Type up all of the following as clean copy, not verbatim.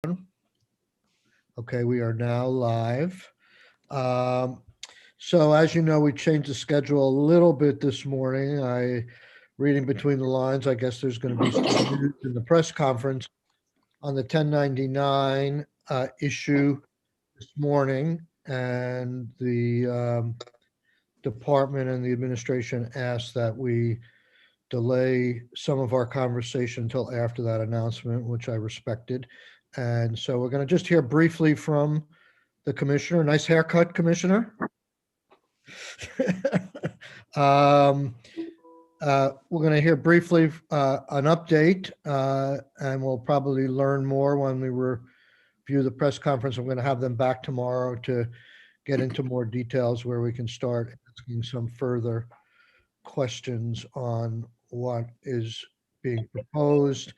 Okay, we are now live. Um, so as you know, we changed the schedule a little bit this morning. Reading between the lines, I guess there's going to be some news in the press conference on the 1099 issue this morning, and the department and the administration asked that we delay some of our conversation until after that announcement, which I respected. And so we're going to just hear briefly from the commissioner. Nice haircut, Commissioner. um, we're going to hear briefly an update, and we'll probably learn more when we review the press conference. I'm going to have them back tomorrow to get into more details where we can start asking some further questions on what is being proposed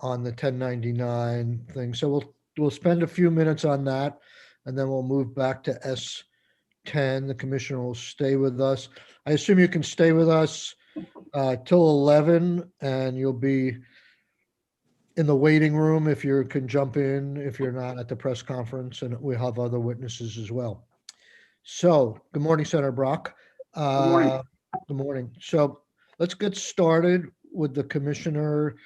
on the 1099 thing. So we'll spend a few minutes on that, and then we'll move back to S10. The commissioner will stay with us. I assume you can stay with us till 11, and you'll be in the waiting room if you can jump in, if you're not at the press conference, and we have other witnesses as well. So, good morning, Senator Brock. Good morning. Good morning. So let's get started with the commissioner.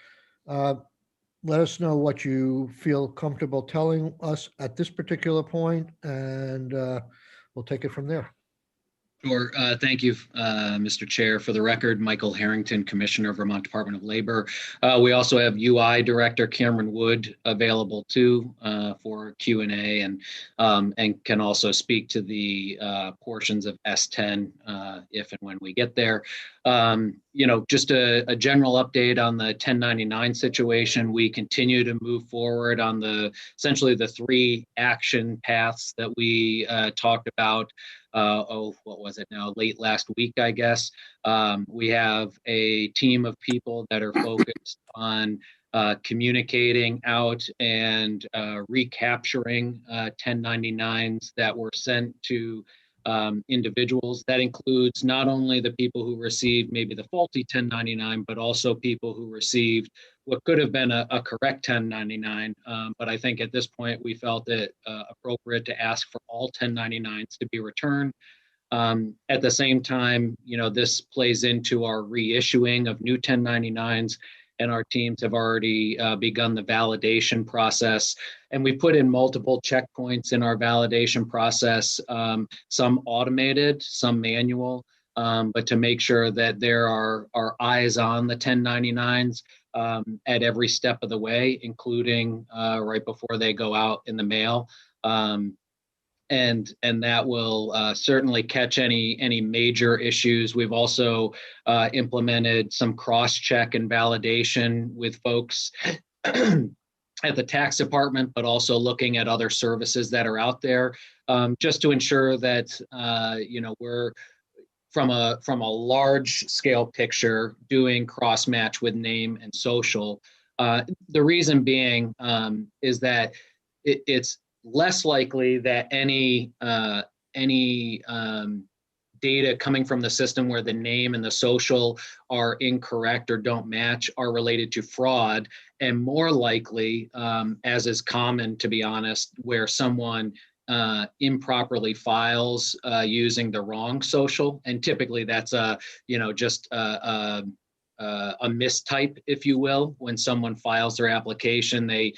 Let us know what you feel comfortable telling us at this particular point, and we'll take it from there. Sure. Thank you, Mr. Chair. For the record, Michael Harrington, Commissioner, Vermont Department of Labor. We also have UI Director Cameron Wood available too for Q&A, and can also speak to the portions of S10 if and when we get there. Just a general update on the 1099 situation. We continue to move forward on essentially the three action paths that we talked about. What was it now? Late last week, I guess. We have a team of people that are focused on communicating out and recapturing 1099s that were sent to individuals. That includes not only the people who received maybe the faulty 1099, but also people who received what could have been a correct 1099. But I think at this point, we felt it appropriate to ask for all 1099s to be returned. At the same time, this plays into our reissuing of new 1099s, and our teams have already begun the validation process. And we put in multiple checkpoints in our validation process, some automated, some manual, but to make sure that there are eyes on the 1099s at every step of the way, including right before they go out in the mail. And that will certainly catch any major issues. We've also implemented some cross-check and validation with folks at the tax department, but also looking at other services that are out there, just to ensure that we're from a large scale picture doing cross-match with name and social. The reason being is that it's less likely that any data coming from the system where the name and the social are incorrect or don't match are related to fraud, and more likely, as is common, to be honest, where someone improperly files using the wrong social, and typically that's just a mistype, if you will. When someone files their application, they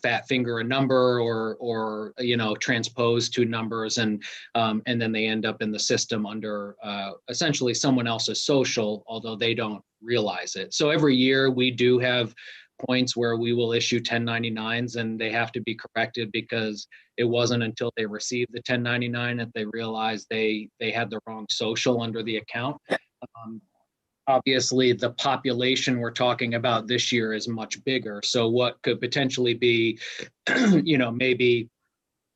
fat finger a number or transpose two numbers, and then they end up in the system under essentially someone else's social, although they don't realize it. So every year we do have points where we will issue 1099s, and they have to be corrected because it wasn't until they received the 1099 that they realized they had the wrong social under the account. Obviously, the population we're talking about this year is much bigger. So what could potentially be, maybe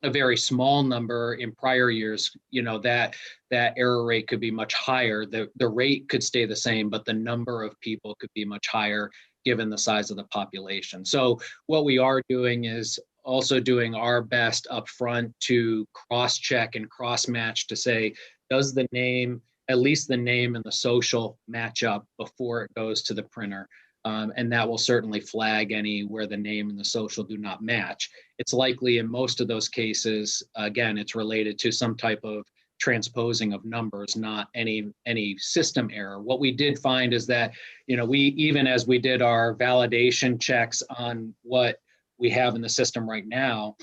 a very small number in prior years, that error rate could be much higher. The rate could stay the same, but the number of people could be much higher given the size of the population. So what we are doing is also doing our best up front to cross-check and cross-match to say, does the name, at least the name and the social, match up before it goes to the printer? And that will certainly flag any where the name and the social do not match. It's likely in most of those cases, again, it's related to some type of transposing of numbers, not any system error. What we did find is that, we, even as we did our validation checks on what we have in the system right now,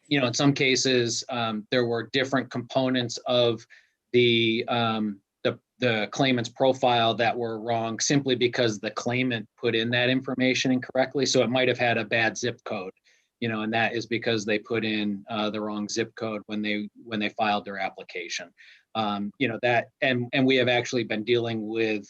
in some cases, there were different components of the claimant's profile that were wrong simply because the claimant put in that information incorrectly. So it might have had a bad zip code, and that is because they put in the wrong zip code when they filed their application. That, and we have actually been dealing with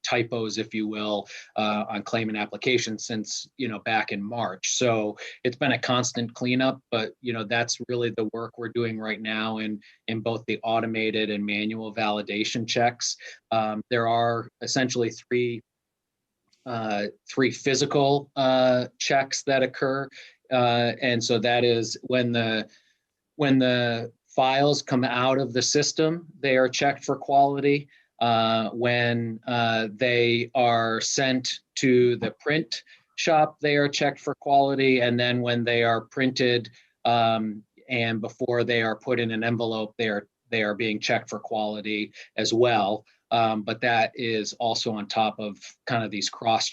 typos, if you will, on claimant applications since back in March. So it's been a constant cleanup, but that's really the work we're doing right now in both the automated and manual validation checks. There are essentially three physical checks that occur, and so that is when the files come out of the system, they are checked for quality. When they are sent to the print shop, they are checked for quality. And then when they are printed and before they are put in an envelope, they are being checked for quality as well. But that is also on top of kind of these cross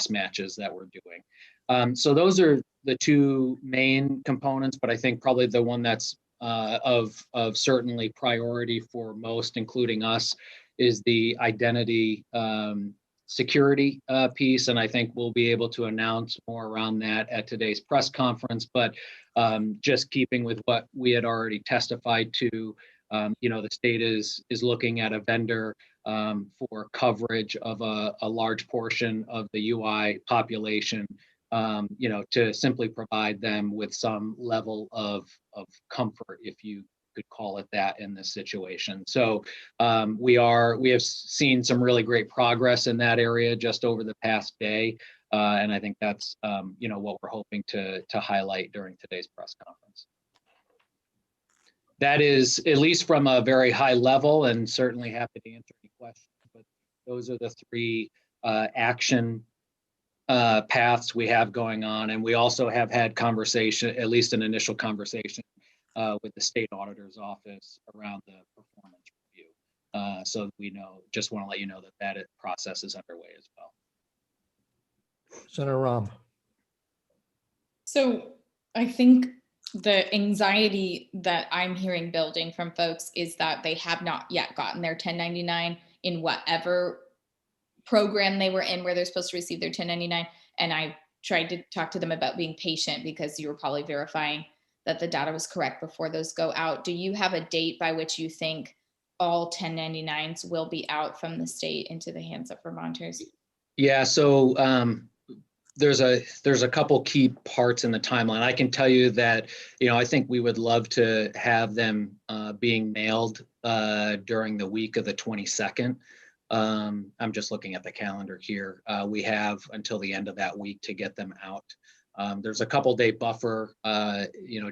matches that we're doing. So those are the two main components, but I think probably the one that's of certainly priority for most, including us, is the identity security piece. And I think we'll be able to announce more around that at today's press conference. But just keeping with what we had already testified to, the state is looking at a vendor for coverage of a large portion of the UI population, to simply provide them with some level of comfort, if you could call it that, in this situation. So we have seen some really great progress in that area just over the past day. And I think that's, what we're hoping to highlight during today's press conference. That is, at least from a very high level, and certainly happy to answer any questions, but those are the three action paths we have going on. And we also have had conversation, at least an initial conversation with the state auditor's office around the performance review. So we just want to let you know that process is underway as well. Senator Rahm. So I think the anxiety that I'm hearing building from folks is that they have not yet gotten their 1099 in whatever program they were in where they're supposed to receive their 1099. And I tried to talk to them about being patient because you were probably verifying that the data was correct before those go out. Do you have a date by which you think all 1099s will be out from the state into the hands of Vermonters? Yeah, so there's a couple key parts in the timeline. I can tell you that, I think we would love to have them being mailed during the week of the 22nd. I'm just looking at the calendar here. We have until the end of that week to get them out. There's a couple day buffer,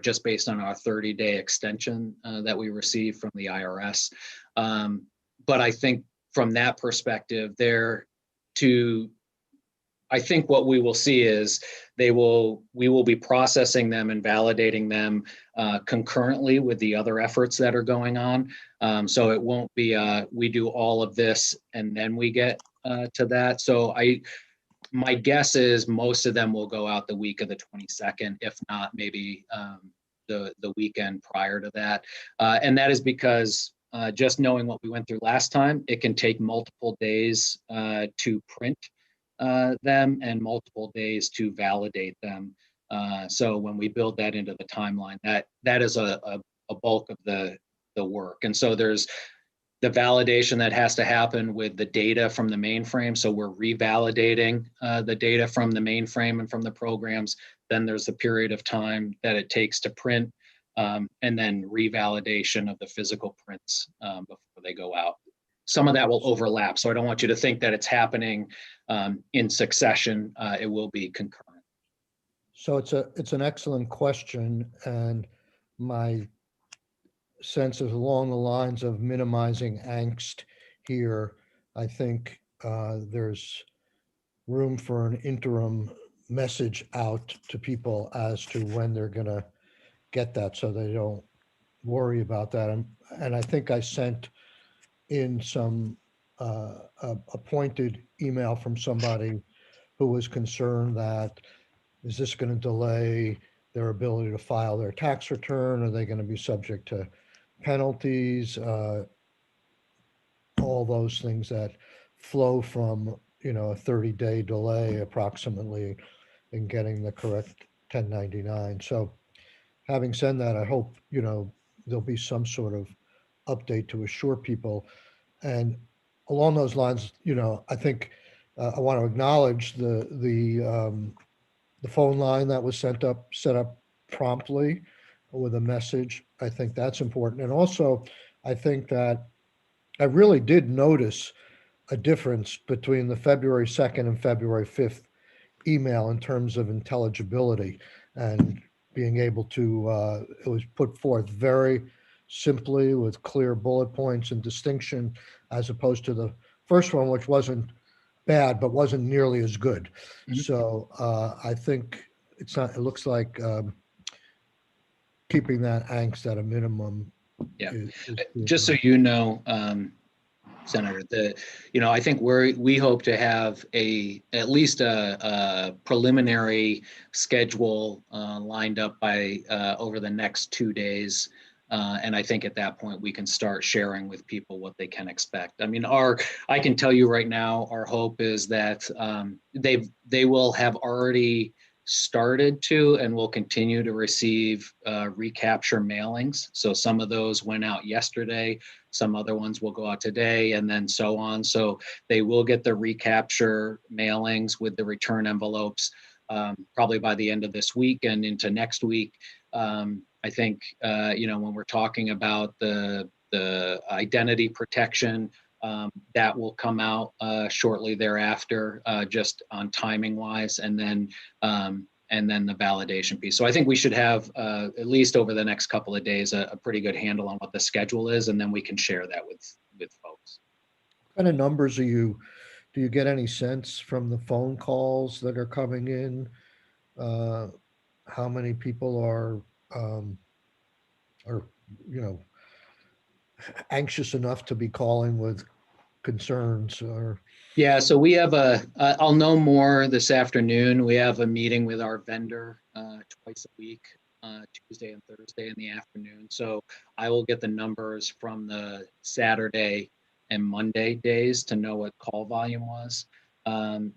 just based on our 30-day extension that we received from the IRS. But I think from that perspective, I think what we will see is we will be processing them and validating them concurrently with the other efforts that are going on. So it won't be we do all of this and then we get to that. So my guess is most of them will go out the week of the 22nd, if not maybe the weekend prior to that. And that is because just knowing what we went through last time, it can take multiple days to print them and multiple days to validate them. So when we build that into the timeline, that is a bulk of the work. And so there's the validation that has to happen with the data from the mainframe. So we're revalidating the data from the mainframe and from the programs. Then there's the period of time that it takes to print, and then revalidation of the physical prints before they go out. Some of that will overlap. So I don't want you to think that it's happening in succession. It will be concurrent. So it's an excellent question, and my sense is along the lines of minimizing angst here. I think there's room for an interim message out to people as to when they're going to get that, so they don't worry about that. And I think I sent in some a pointed email from somebody who was concerned that, is this going to delay their ability to file their tax return? Are they going to be subject to penalties? All those things that flow from, a 30-day delay approximately in getting the correct 1099. So having said that, I hope, there'll be some sort of update to assure people. And along those lines, I think I want to acknowledge the phone line that was set up promptly with a message. I think that's important. And also, I think that I really did notice a difference between the February 2nd and February 5th email in terms of intelligibility and being able to, it was put forth very simply with clear bullet points and distinction, as opposed to the first one, which wasn't bad, but wasn't nearly as good. Mhm. So I think it looks like keeping that angst at a minimum. Yeah. is Just so you know, Senator, I think we hope to have at least a preliminary schedule lined up by over the next 2 days. And I think at that point we can start sharing with people what they can expect. I mean, I can tell you right now, our hope is that they will have already started to and will continue to receive recapture mailings. So some of those went out yesterday, some other ones will go out today, and then so on. So they will get the recapture mailings with the return envelopes probably by the end of this week and into next week. I think, when we're talking about the identity protection, that will come out shortly thereafter, just on timing wise, and then the validation piece. So I think we should have at least over the next couple of days a pretty good handle on what the schedule is, and then we can share that with folks. What kind of numbers do you get any sense from the phone calls that are coming in? How many people um, are, anxious enough to be calling with concerns or? Yeah, so we have I'll know more this afternoon. We have a meeting with our vendor twice a week, Tuesday and Thursday in the afternoon. So I will get the numbers from the Saturday and Monday days to know what call volume was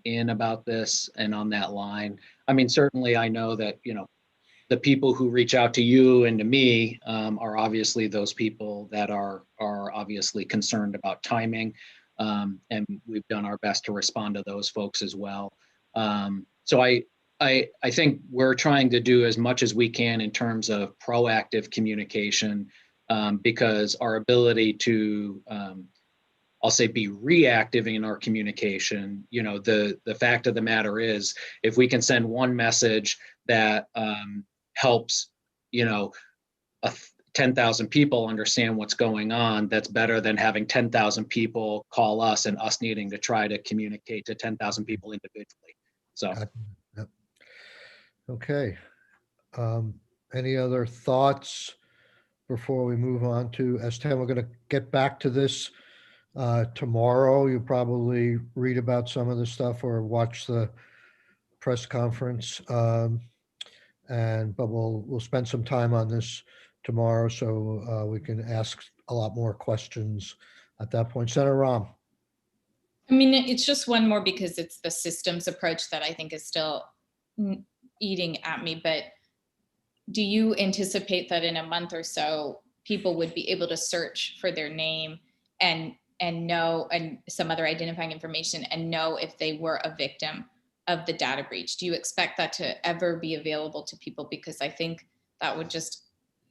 in about this and on that line. I mean, certainly I know that, the people who reach out to you and to me are obviously those people that are obviously concerned about timing. And we've done our best to respond to those folks as well. So I think we're trying to do as much as we can in terms of proactive communication, because our ability to, I'll say, be reactive in our communication. The fact of the matter is, if we can send one message that helps, 10,000 people understand what's going on, that's better than having 10,000 people call us and us needing to try to communicate to 10,000 people individually. So, Yep. Okay. Any other thoughts before we move on to S10? We're going to get back to this tomorrow. You'll probably read about some of the stuff or watch the press conference. But we'll spend some time on this tomorrow, so we can ask a lot more questions at that point. Senator Rahm. I mean, it's just one more because it's the systems approach that I think is still eating at me. But do you anticipate that in a month or so, people would be able to search for their name and know, and some other identifying information, and know if they were a victim of the data breach? Do you expect that to ever be available to people? Because I think that would just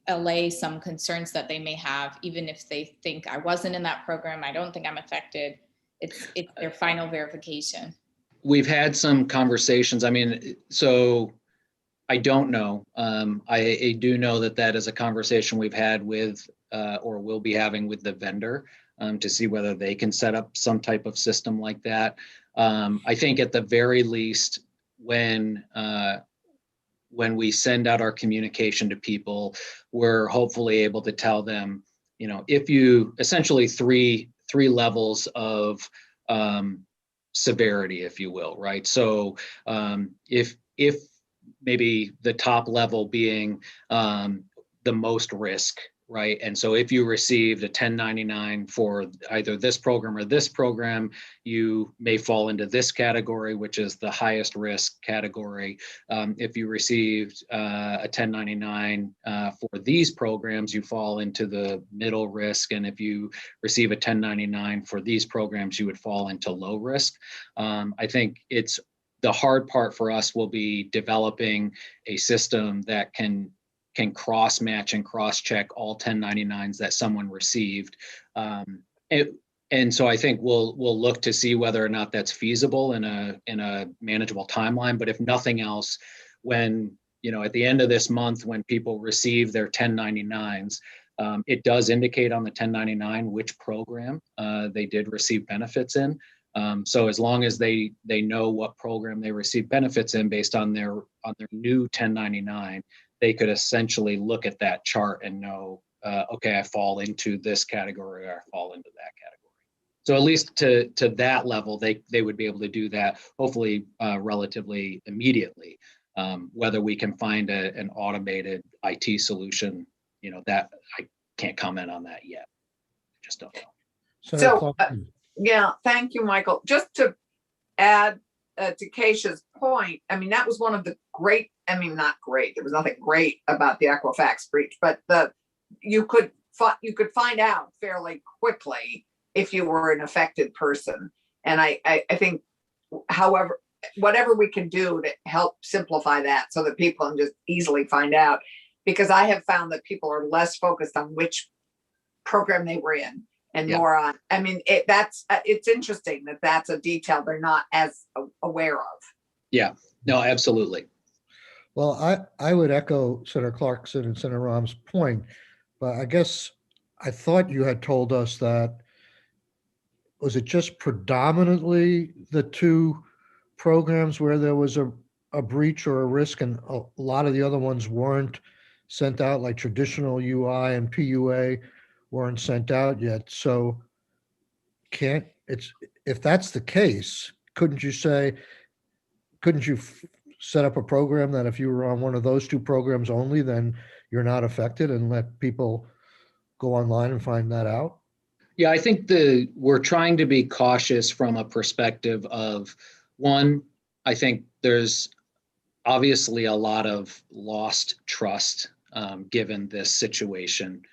allay some concerns that they may have, even if they think, I wasn't in that program, I don't think I'm affected. It's their final verification. we've had some conversations. I mean, so I don't know. I do know that is a conversation we've had with or will be having with the vendor to see whether they can set up some type of system like that. I think at the very least, when we send out our communication to people, we're hopefully able to tell them, if you essentially three levels of severity, if you will, right? So if maybe the top level being the most risk, right? And so if you received a 1099 for either this program or this program, you may fall into this category, which is the highest risk category. If you received a 1099 for these programs, you fall into the middle risk. And if you receive a 1099 for these programs, you would fall into low risk. I think the hard part for us will be developing a system that can cross match and cross check all 1099s that someone received. And so I think we'll look to see whether or not that's feasible in a manageable timeline. But if nothing else, when, at the end of this month, when people receive their 1099s, it does indicate on the 1099 which program they did receive benefits in. So as long as they know what program they receive benefits in based on their new 1099, they could essentially look at that chart and know, okay, I fall into this category or I fall into that category. So at least to that level, they would be able to do that, hopefully relatively immediately. Whether we can find an automated IT solution, that I can't comment on that yet. I just don't know. So, yeah, thank you, Michael. Just to add to Keisha's point, I mean, that was one of the great, not great, there was nothing great about the Equifax breach, but you could find out fairly quickly if you were an affected person. And I think, however, whatever we can do to help simplify that so that people can just easily find out, because I have found that people are less focused on which program they were in and more on, it's interesting that that's a detail they're not as aware of. Yeah, no, absolutely. Well, I would echo Senator Clarkson and Senator Rahm's point, but I guess I thought you had told us that, was it just predominantly the two programs where there was a breach or a risk, and a lot of the other ones weren't sent out, like traditional UI and PUA weren't sent out yet? So if that's the case, couldn't you set up a program that if you were on one of those two programs only, then you're not affected, and let people go online and find that out? Yeah, I think we're trying to be cautious from a perspective of, one, I think there's obviously a lot of lost trust given this situation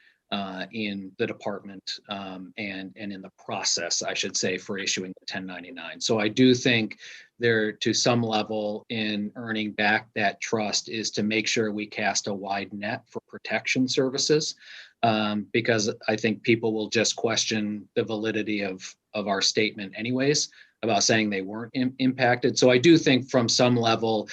in the department and in the process, I should say, for issuing the 1099. So I do think there, to some level, in earning back that trust is to make sure we cast a wide net for protection services, because I think people will just question the validity of our statement anyways about saying they weren't impacted. So I do think from some level,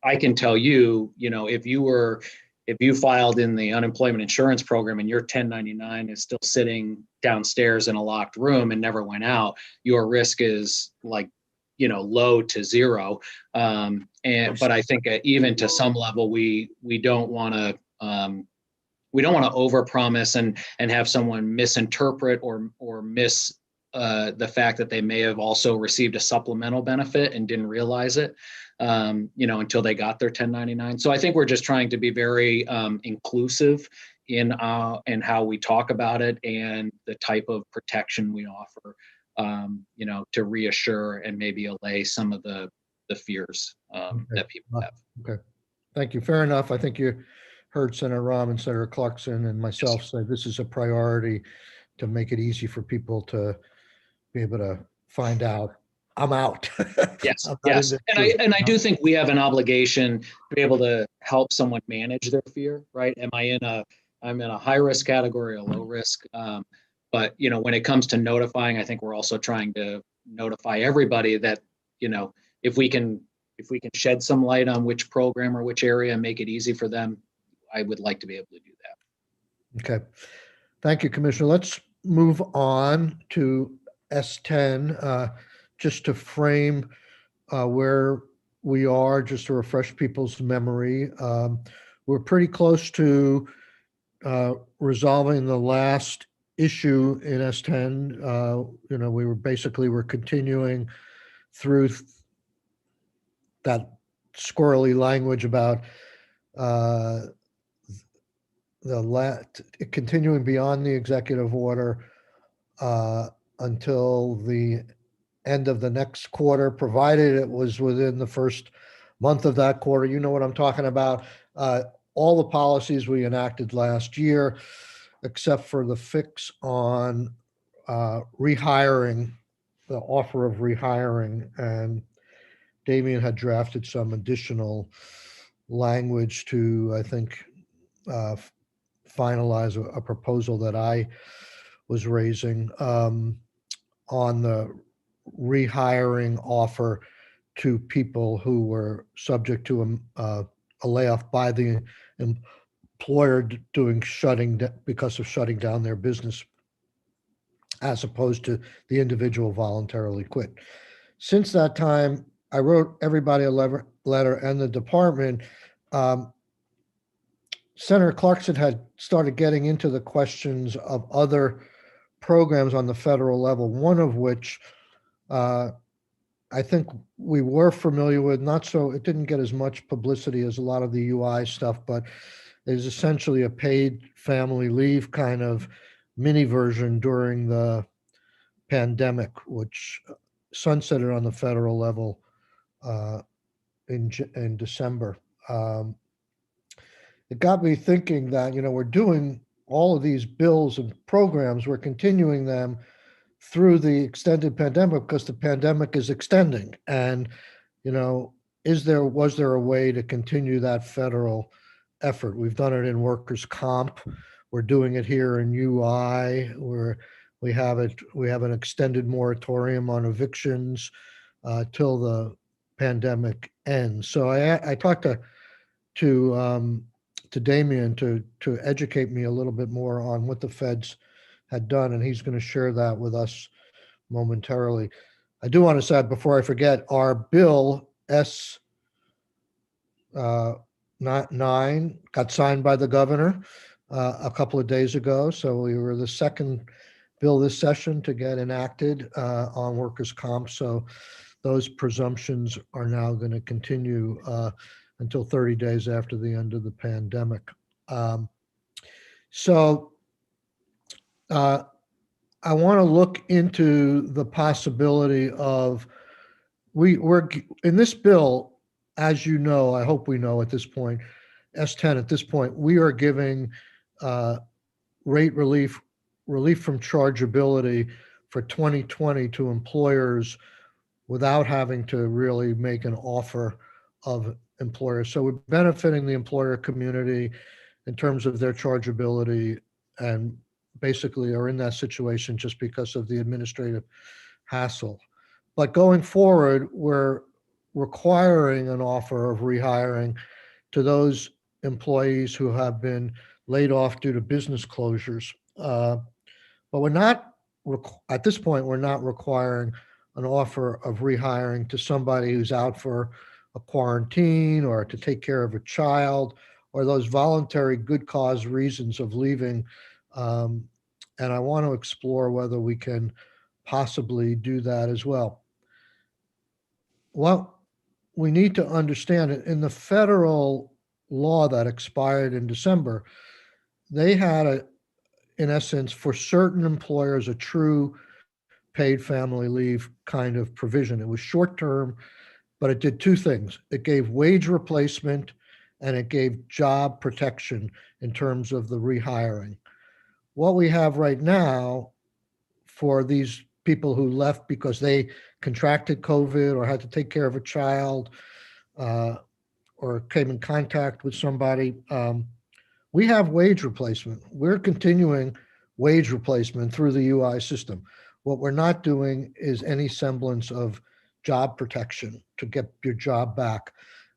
I can tell you, if you filed in the unemployment insurance program and your 1099 is still sitting downstairs in a locked room and never went out, your risk is low to zero. But I think even to some level, we don't want to overpromise and have someone misinterpret or miss the fact that they may have also received a supplemental benefit and didn't realize it, until they got their 1099. So I think we're just trying to be very inclusive in how we talk about it and the type of protection we offer, to reassure and maybe allay some of the fears that people have. Okay, thank you. Fair enough. I think you heard Senator Rahm and Senator Clarkson and myself say this is a priority to make it easy for people to be able to find out, I'm out. Yes, yes. And I do think we have an obligation to be able to help someone manage their fear, right? I'm in a high risk category, a low risk. But when it comes to notifying, I think we're also trying to notify everybody that, if we can shed some light on which program or which area and make it easy for them, I would like to be able to do that. Okay. Thank you, Commissioner. Let's move on to S10. just to frame where we are, just to refresh people's memory. We're pretty close to resolving the last issue in S10. We're continuing through that squirrely language about continuing beyond the executive order until the end of the next quarter, provided it was within the first month of that quarter. You know what I'm talking about. All the policies we enacted last year, except for the fix on rehiring, the offer of rehiring. And Damien had drafted some additional language to, I think, finalize a proposal that I was raising on the rehiring offer to people who were subject to a layoff by the employer because of shutting down their business, as opposed to the individual voluntarily quit. Since that time, I wrote everybody a letter and the department. Senator Clarkson had started getting into the questions of other programs on the federal level, one of which I think we were familiar with, it didn't get as much publicity as a lot of the UI stuff, but is essentially a paid family leave kind of mini version during the pandemic, which sunsetted on the federal level in December. It got me thinking that, we're doing all of these bills and programs, we're continuing them through the extended pandemic because the pandemic is extending. And, was there a way to continue that federal effort? We've done it in workers' comp. We're doing it here in UI, where we have an extended moratorium on evictions till the pandemic ends. So I talked to Damien to educate me a little bit more on what the feds had done, and he's going to share that with us momentarily. I do want to say, before I forget, our bill S9 got signed by the governor a couple of days ago. So we were the second bill this session to get enacted on workers' comp. So those presumptions are now going to continue until 30 days after the end of the pandemic. I want to look into the possibility of we're in this bill, as you know, I hope we know at this point, S10 at this point, we are giving rate relief from chargeability for 2020 to employers without having to really make an offer of employers. So we're benefiting the employer community in terms of their chargeability, and basically are in that situation just because of the administrative hassle. But going forward, we're requiring an offer of rehiring to those employees who have been laid off due to business closures. But we're not, at this point, we're not requiring an offer of rehiring to somebody who's out for a quarantine or to take care of a child, or those voluntary good cause reasons of leaving. And I want to explore whether we can possibly do that as well. Well, we need to understand it. In the federal law that expired in December, they had in essence, for certain employers, a true paid family leave kind of provision. It was short term, but it did two things. It gave wage replacement and it gave job protection in terms of the rehiring. What we have right now for these people who left because they contracted COVID or had to take care of a child or came in contact with somebody, we have wage replacement. We're continuing wage replacement through the UI system. What we're not doing is any semblance of job protection to get your job back.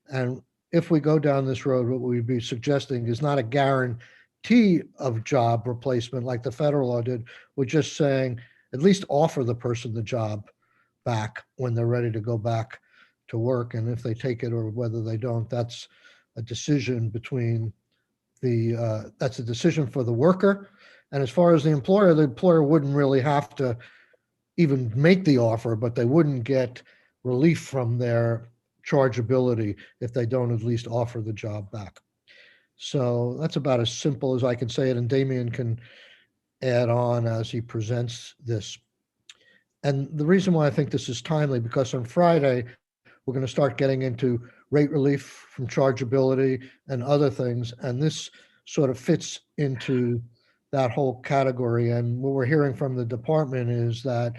And if we go down this road, what we'd be suggesting is not a guarantee of job replacement like the federal law did. We're just saying at least offer the person the job back when they're ready to go back to work. And if they take it or whether they don't, that's a decision between that's a decision for the worker. And as far as the employer wouldn't really have to even make the offer, but they wouldn't get relief from their chargeability if they don't at least offer the job back. So that's about as simple as I can say it. And Damien can add on as he presents this. And the reason why I think this is timely, because on Friday, we're going to start getting into rate relief from chargeability and other things. And this sort of fits into that whole category. And what we're hearing from the department is that,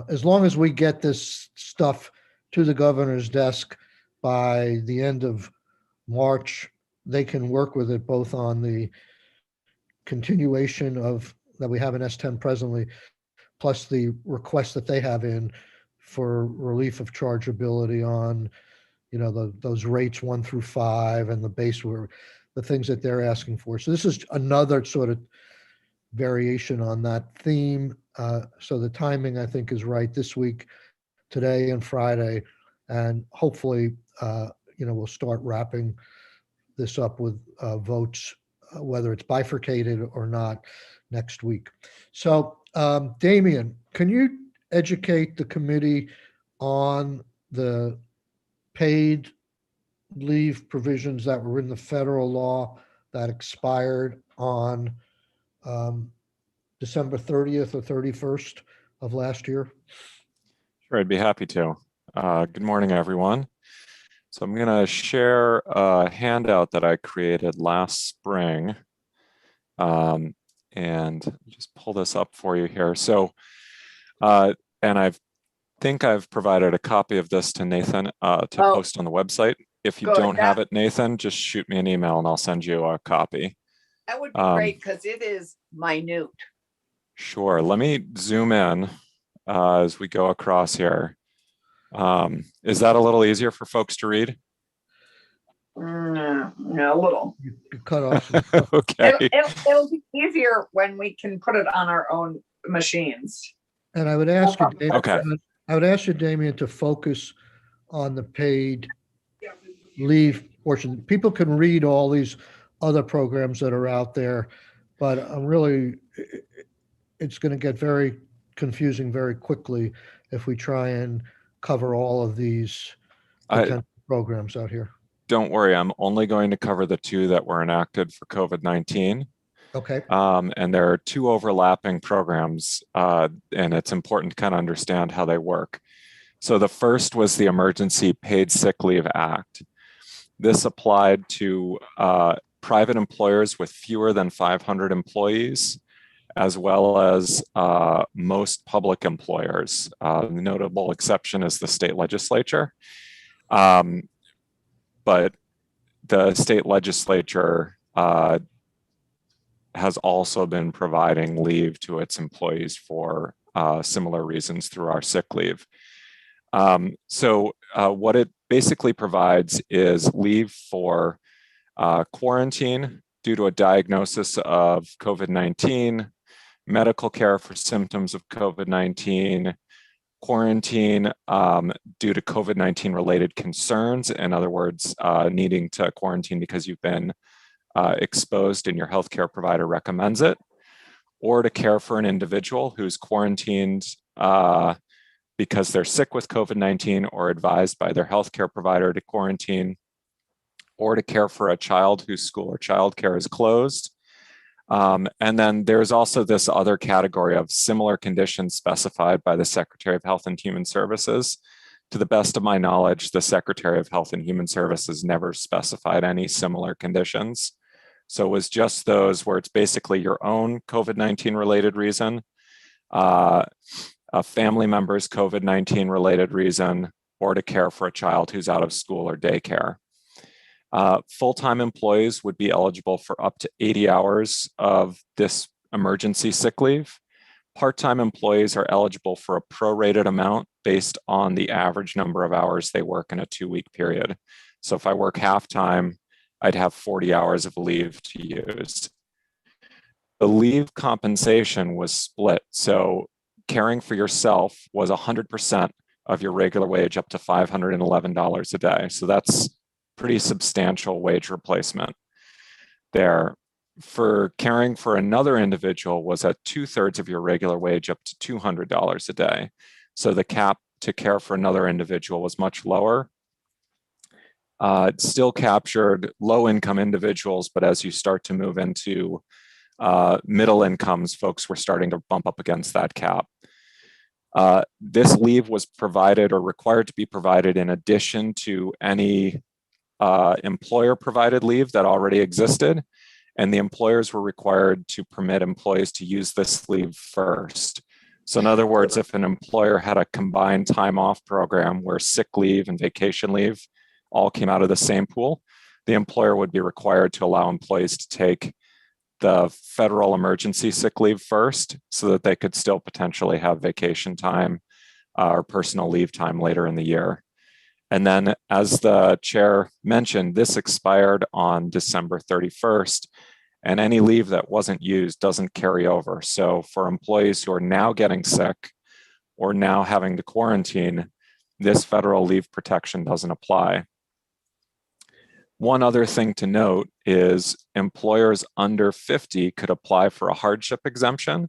as long as we get this stuff to the governor's desk by the end of March, they can work with it both on the continuation of that we have in S10 presently, plus the request that they have in for relief of chargeability on, those rates 1 through 5 and the base were the things that they're asking for. So this is another sort of variation on that theme. So the timing, I think, is right this week, today and Friday, and hopefully, we'll start wrapping this up with votes, whether it's bifurcated or not, next week. So, Damien, can you educate the committee on the paid leave provisions that were in the federal law that expired on December 30th or 31st of last year? Sure, I'd be happy to. Good morning, everyone. So I'm going to share a handout that I created last spring. And just pull this up for you here. So, and I think I've provided a copy of this to Nathan to post on the website. If you don't have it, Nathan, just shoot me an email and I'll send you a copy. That would be great because it is minute. Sure. Let me zoom in as we go across here. Is that a little easier for folks to read? No, a little. You cut off. Okay. It'll be easier when we can put it on our own machines. And I would ask you, Damien, Okay. I would ask you, Damien, to focus on the paid leave portion. People can read all these other programs that are out there, but it's going to get very confusing very quickly if we try and cover all of these potential programs out here. Don't worry, I'm only going to cover the 2 that were enacted for COVID-19. Okay. And there are 2 overlapping programs, and it's important to kind of understand how they work. So the first was the Emergency Paid Sick Leave Act. This applied to private employers with fewer than 500 employees, as well as most public employers. The notable exception is the state legislature. But the state legislature has also been providing leave to its employees for similar reasons through our sick leave. So what it basically provides is leave for quarantine due to a diagnosis of COVID-19, medical care for symptoms of COVID-19, quarantine due to COVID-19 related concerns. In other words, needing to quarantine because you've been exposed and your healthcare provider recommends it, or to care for an individual who's quarantined because they're sick with COVID-19 or advised by their healthcare provider to quarantine, or to care for a child whose school or childcare is closed. And then there's also this other category of similar conditions specified by the Secretary of Health and Human Services. To the best of my knowledge, the Secretary of Health and Human Services never specified any similar conditions. So it was just those where it's basically your own COVID-19 related reason, a family member's COVID-19 related reason, or to care for a child who's out of school or daycare. Full-time employees would be eligible for up to 80 hours of this emergency sick leave. Part-time employees are eligible for a prorated amount based on the average number of hours they work in a 2-week period. So if I work half-time, I'd have 40 hours of leave to use. The leave compensation was split. So caring for yourself was 100% of your regular wage up to $511 a day. So that's pretty substantial wage replacement there. For caring for another individual was at 2/3 of your regular wage up to $200 a day. So the cap to care for another individual was much lower. It still captured low-income individuals, but as you start to move into middle incomes, folks were starting to bump up against that cap. This leave was provided or required to be provided in addition to any employer-provided leave that already existed, and the employers were required to permit employees to use this leave first. So in other words, if an employer had a combined time off program where sick leave and vacation leave all came out of the same pool, the employer would be required to allow employees to take the federal emergency sick leave first so that they could still potentially have vacation time or personal leave time later in the year. And then, as the chair mentioned, this expired on December 31st, and any leave that wasn't used doesn't carry over. So for employees who are now getting sick or now having to quarantine, this federal leave protection doesn't apply. One other thing to note is employers under 50 could apply for a hardship exemption,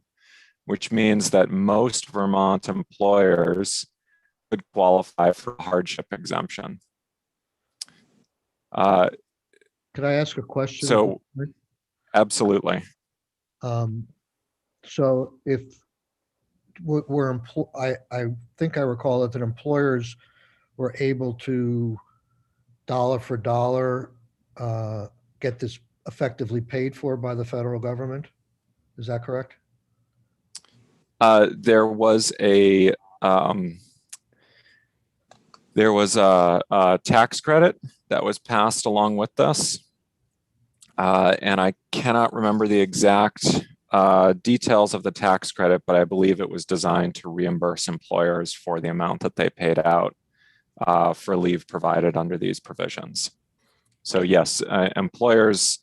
which means that most Vermont employers could qualify for a hardship exemption. Could I ask a question? So, absolutely. So if I think I recall that employers were able to dollar for dollar get this effectively paid for by the federal government. Is that correct? There was a tax credit that was passed along with this. And I cannot remember the exact details of the tax credit, but I believe it was designed to reimburse employers for the amount that they paid out for leave provided under these provisions. So yes, employers,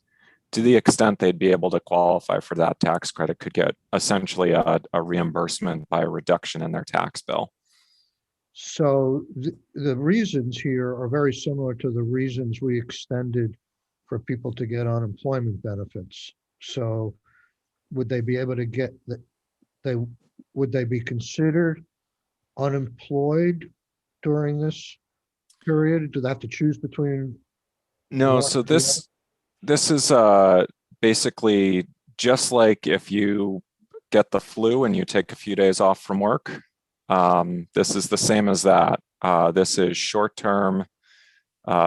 to the extent they'd be able to qualify for that tax credit, could get essentially a reimbursement by a reduction in their tax bill. So the reasons here are very similar to the reasons we extended for people to get unemployment benefits. So would they be able to get would they be considered unemployed during this period? Do they have to choose between? No, so this is basically just like if you get the flu and you take a few days off from work. This is the same as that. This is short-term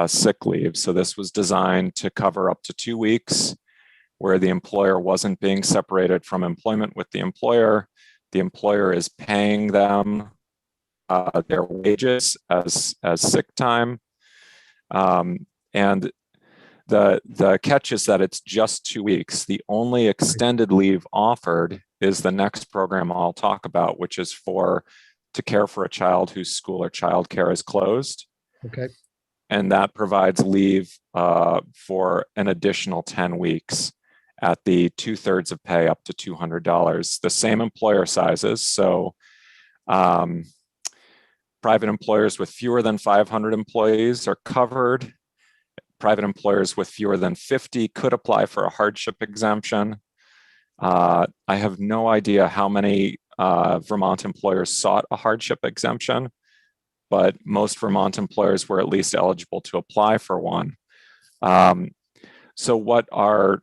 sick leave. So this was designed to cover up to 2 weeks where the employer wasn't being separated from employment with the employer. The employer is paying them their wages as sick time. And the catch is that it's just 2 weeks. The only extended leave offered is the next program I'll talk about, which is to care for a child whose school or childcare is closed. Okay. And that provides leave for an additional 10 weeks at the 2/3 of pay up to $200. The same employer sizes. So private employers with fewer than 500 employees are covered. Private employers with fewer than 50 could apply for a hardship exemption. I have no idea how many Vermont employers sought a hardship exemption, but most Vermont employers were at least eligible to apply for one. So what our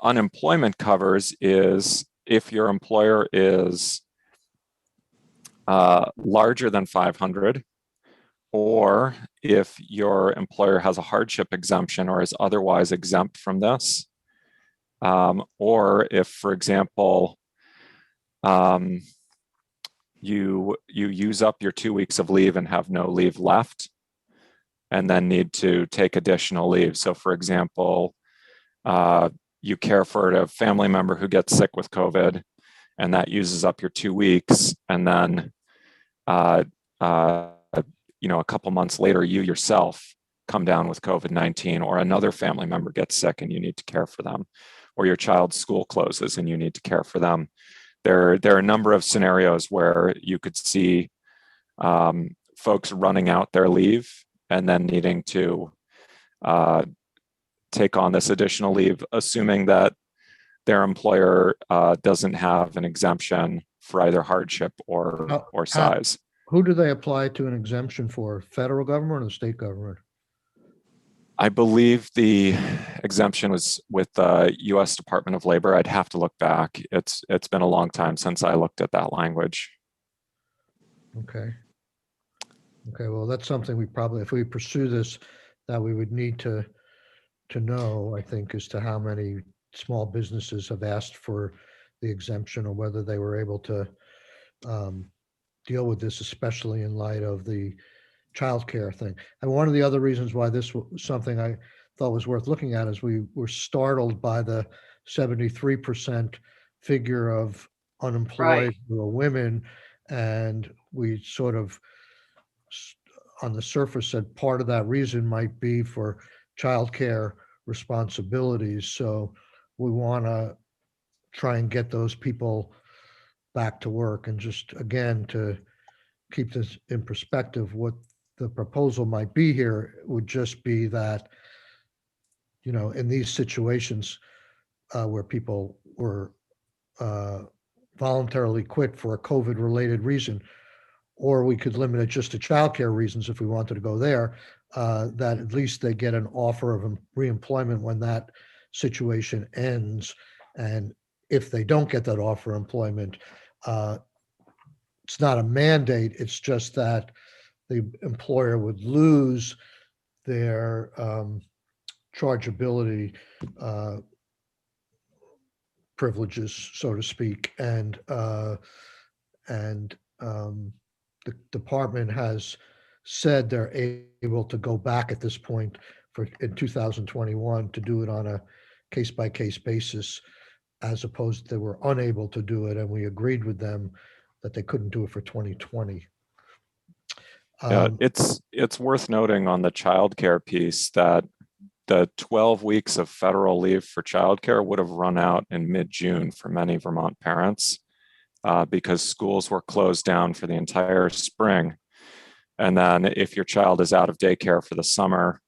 unemployment covers is if your employer is larger than 500, or if your employer has a hardship exemption or is otherwise exempt from this, or if, for example, you use up your 2 weeks of leave and have no leave left, and then need to take additional leave. So, for example, you care for a family member who gets sick with COVID, and that uses up your 2 weeks, and then a couple months later, you yourself come down with COVID-19, or another family member gets sick and you need to care for them, or your child's school closes and you need to care for them. there are a number of scenarios where you could see folks running out their leave and then needing to take on this additional leave, assuming that their employer doesn't have an exemption for either hardship or size. Who do they apply to an exemption for? Federal government or the state government? I believe the exemption was with the U.S. Department of Labor. I'd have to look back. It's been a long time since I looked at that language. Okay. Okay, well, that's something we probably, if we pursue this, that we would need to know, I think, as to how many small businesses have asked for the exemption or whether they were able to deal with this, especially in light of the childcare thing. And one of the other reasons why this was something I thought was worth looking at is we were startled by the 73% figure of unemployed who are women. And we sort of, on the surface, said part of that reason might be for childcare responsibilities. So we want to try and get those people back to work. And just again, to keep this in perspective, what the proposal might be here would just be that, you know, in these situations where people were voluntarily quit for a COVID-related reason, or we could limit it just to childcare reasons if we wanted to go there, that at least they get an offer of reemployment when that situation ends. And if they don't get that offer of employment, it's not a mandate, it's just that the employer would lose their chargeability privileges, so to speak. And the department has said they're able to go back at this point in 2021 to do it on a case-by-case basis, as opposed to they were unable to do it, and we agreed with them that they couldn't do it for 2020. It's worth noting on the childcare piece that the 12 weeks of federal leave for childcare would have run out in mid-June for many Vermont parents because schools were closed down for the entire spring. And then if your child is out of daycare for the summer,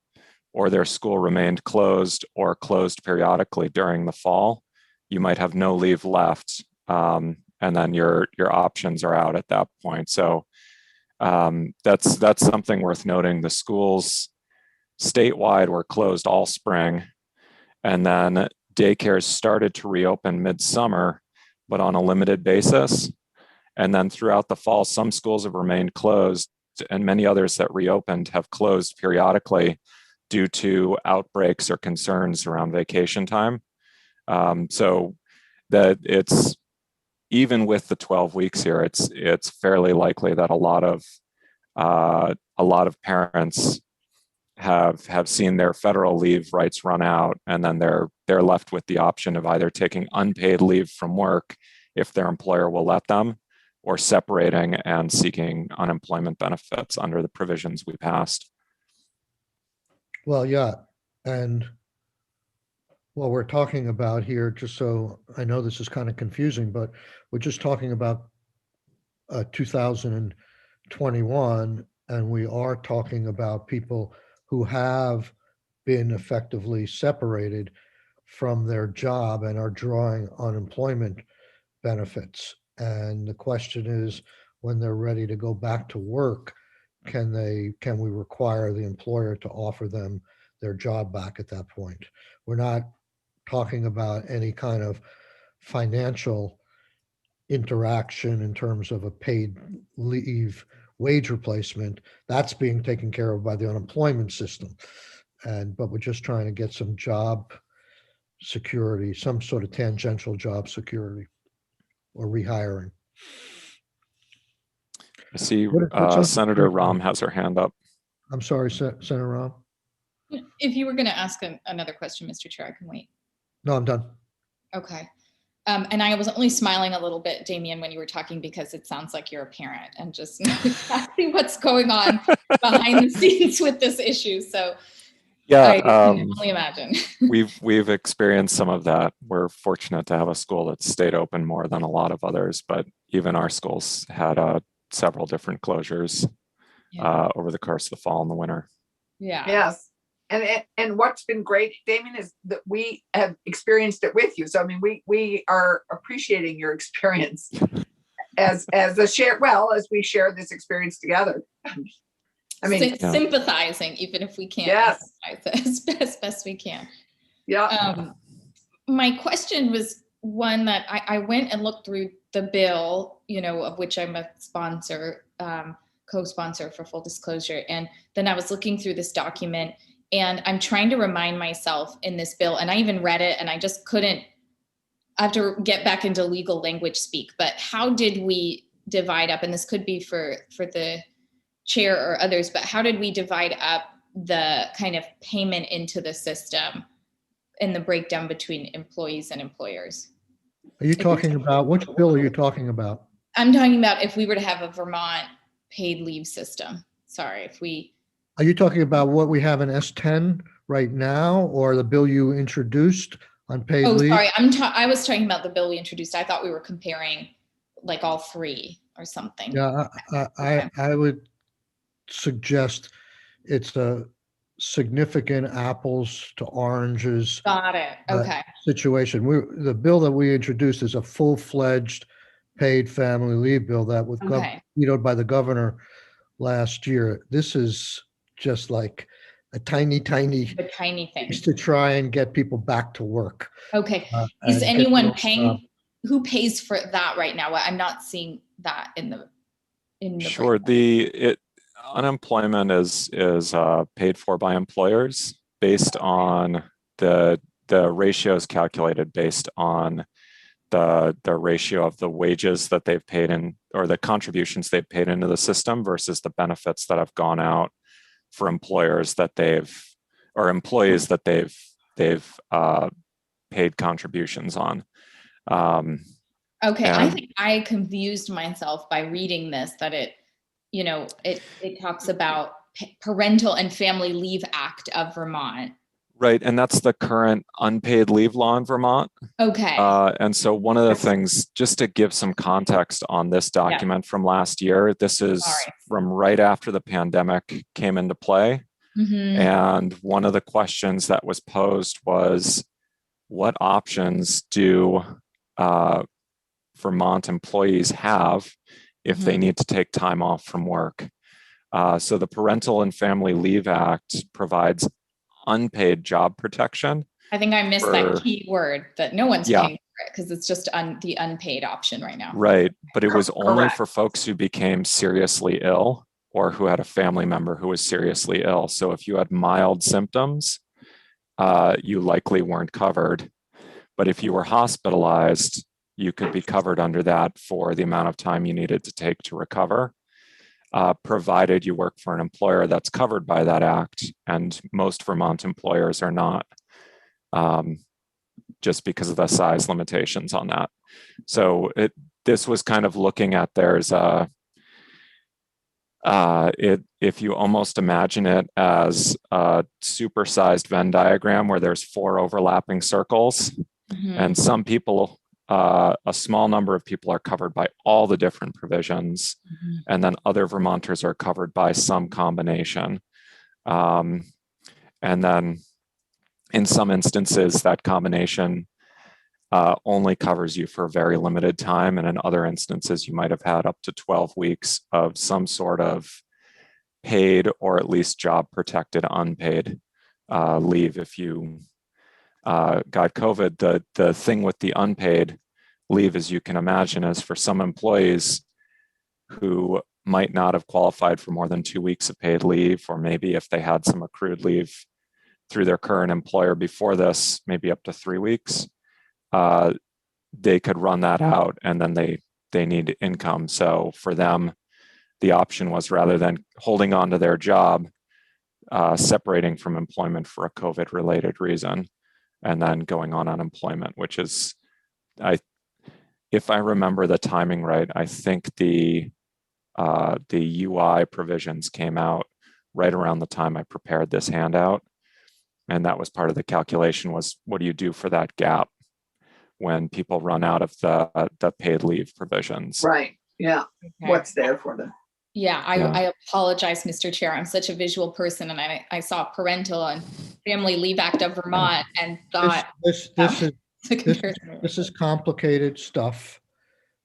or their school remained closed or closed periodically during the fall, you might have no leave left. And then your options are out at that point. So that's something worth noting. The schools statewide were closed all spring, and then daycares started to reopen midsummer, but on a limited basis. And then throughout the fall, some schools have remained closed, and many others that reopened have closed periodically due to outbreaks or concerns around vacation time. So that it's, even with the 12 weeks here, it's fairly likely that a lot of parents have seen their federal leave rights run out, and then they're left with the option of either taking unpaid leave from work if their employer will let them, or separating and seeking unemployment benefits under the provisions we passed. Well, yeah, and what we're talking about here, just so I know this is kind of confusing, but we're just talking about 2021, and we are talking about people who have been effectively separated from their job and are drawing unemployment benefits. And the question is, when they're ready to go back to work, can we require the employer to offer them their job back at that point? We're not talking about any kind of financial interaction in terms of a paid leave wage replacement. That's being taken care of by the unemployment system. But we're just trying to get some job security, some sort of tangential job security or rehiring. I see What's Senator Rahm has her hand up. I'm sorry, Senator Rahm. If you were going to ask another question, Mr. Chair, I can wait. No, I'm done. Okay. And I was only smiling a little bit, Damien, when you were talking, because it sounds like you're a parent and just know exactly what's going on behind the scenes with this issue. So I Yeah, can only imagine. we've experienced some of that. We're fortunate to have a school that's stayed open more than a lot of others, but even our schools had several different closures Yeah. over the course of the fall and the winter. Yeah. Yes. And what's been great, Damien, is that we have experienced it with you. So, I mean, we are appreciating your experience as a share, well, as we share this experience together. I mean, Yeah. Sympathizing, even if we can't Yes. empathize as best we can. yeah, My question was one that I went and looked through the bill, of which I'm a sponsor, co-sponsor for full disclosure. And then I was looking through this document and I'm trying to remind myself in this bill, and I even read it and I just couldn't, I have to get back into legal language speak, but how did we divide up, and this could be for the chair or others, but how did we divide up the kind of payment into the system in the breakdown between employees and employers? Are you talking about, which bill are you talking about? I'm talking about if we were to have a Vermont paid leave system. Sorry, if we, Are you talking about what we have in S10 right now, or the bill you introduced on paid oh, leave? sorry, I was talking about the bill we introduced. I thought we were comparing like all three or something. Yeah, I would suggest it's a significant apples to oranges Got it. Okay. situation. The bill that we introduced is a full-fledged paid family leave bill that was Okay. vetoed by the governor last year. This is just like a tiny The tiny thing. piece to try and get people back to work. Okay. and Is get anyone them, paying? Who pays for that right now? I'm not seeing that in the Sure. breakdown. Unemployment is paid for by employers based on the ratios calculated based on the ratio of the wages that they've paid in, or the contributions they've paid into the system versus the benefits that have gone out for employers that or employees that they've paid contributions on. Okay, I and- think I confused myself by reading this, that it talks about Parental and Family Leave Act of Vermont. Right, and that's the current unpaid leave law in Vermont. Okay. And so one of the things, just to give some context on this document from last year, this is from right after the pandemic came into play. Mm-hmm. And one of the questions that was posed was, what options do Vermont employees have if they need to take time off from work? So the Parental and Family Leave Act provides unpaid job protection. I think I missed that key word that no one's paying for it because it's just the unpaid option right now. Right, but it was only Correct. for folks who became seriously ill or who had a family member who was seriously ill. So if you had mild symptoms, you likely weren't covered. But if you were hospitalized, you could be covered under that for the amount of time you needed to take to recover, provided you work for an employer that's covered by that act. And most Vermont employers are not, just because of the size limitations on that. So this was kind of looking at, if you almost imagine it as a supersized Venn diagram where there's 4 overlapping circles, and some people, a small number of people are covered by all the different provisions, and then other Vermonters are covered by some combination. And then in some instances, that combination only covers you for a very limited time. And in other instances, you might have had up to 12 weeks of some sort of paid or at least job protected unpaid leave. If you got COVID, the thing with the unpaid leave, as you can imagine, is for some employees who might not have qualified for more than 2 weeks of paid leave, or maybe if they had some accrued leave through their current employer before this, maybe up to 3 weeks, they could run that out and then they need income. So for them, the option was, rather than holding on to their job, separating from employment for a COVID related reason, and then going on unemployment, which is, if I remember the timing right, I think the UI provisions came out right around the time I prepared this handout. And that was part of the calculation, was what do you do for that gap when people run out of the paid leave provisions? Right, yeah, Okay. what's there for them. Yeah, Yeah. I apologize, Mr. Chair. I'm such a visual person, and I saw Parental and Family Leave Act of Vermont and thought This is complicated stuff,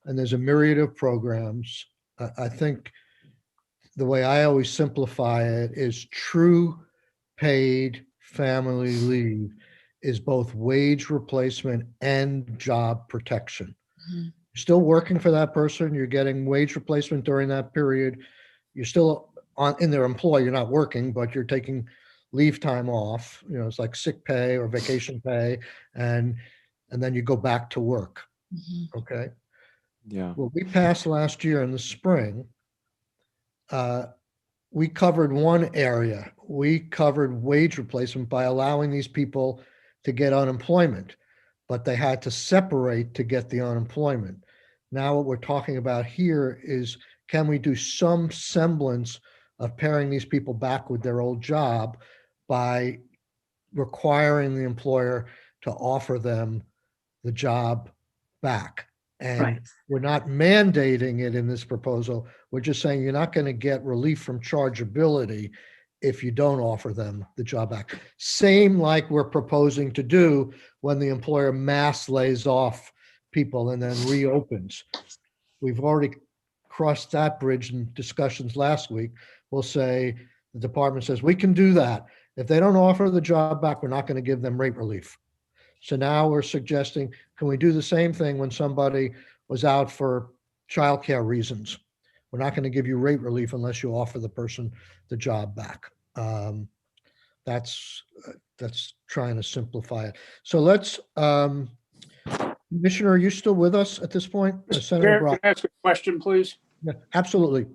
and there's a myriad of programs. I think the way I always simplify it is true paid family leave is both wage replacement and job protection. Mhm. You're still working for that person, you're getting wage replacement during that period. You're still in their employ, you're not working, but you're taking leave time off. It's like sick pay or vacation pay, and then you go back to work. Mhm. Okay. Yeah. What we passed last year in the spring, we covered one area. We covered wage replacement by allowing these people to get unemployment, but they had to separate to get the unemployment. Now what we're talking about here is, can we do some semblance of pairing these people back with their old job by requiring the employer to offer them the job back? And Right. we're not mandating it in this proposal. We're just saying you're not going to get relief from chargeability if you don't offer them the job back. Same like we're proposing to do when the employer mass lays off people and then reopens. We've already crossed that bridge in discussions last week. We'll say, the department says, we can do that. If they don't offer the job back, we're not going to give them rate relief. So now we're suggesting, can we do the same thing when somebody was out for childcare reasons? We're not going to give you rate relief unless you offer the person the job back. That's trying to simplify it. So let's, Commissioner, are you still with us at this point? Senator Chair, Brock? can I ask a question, please? Yeah, absolutely.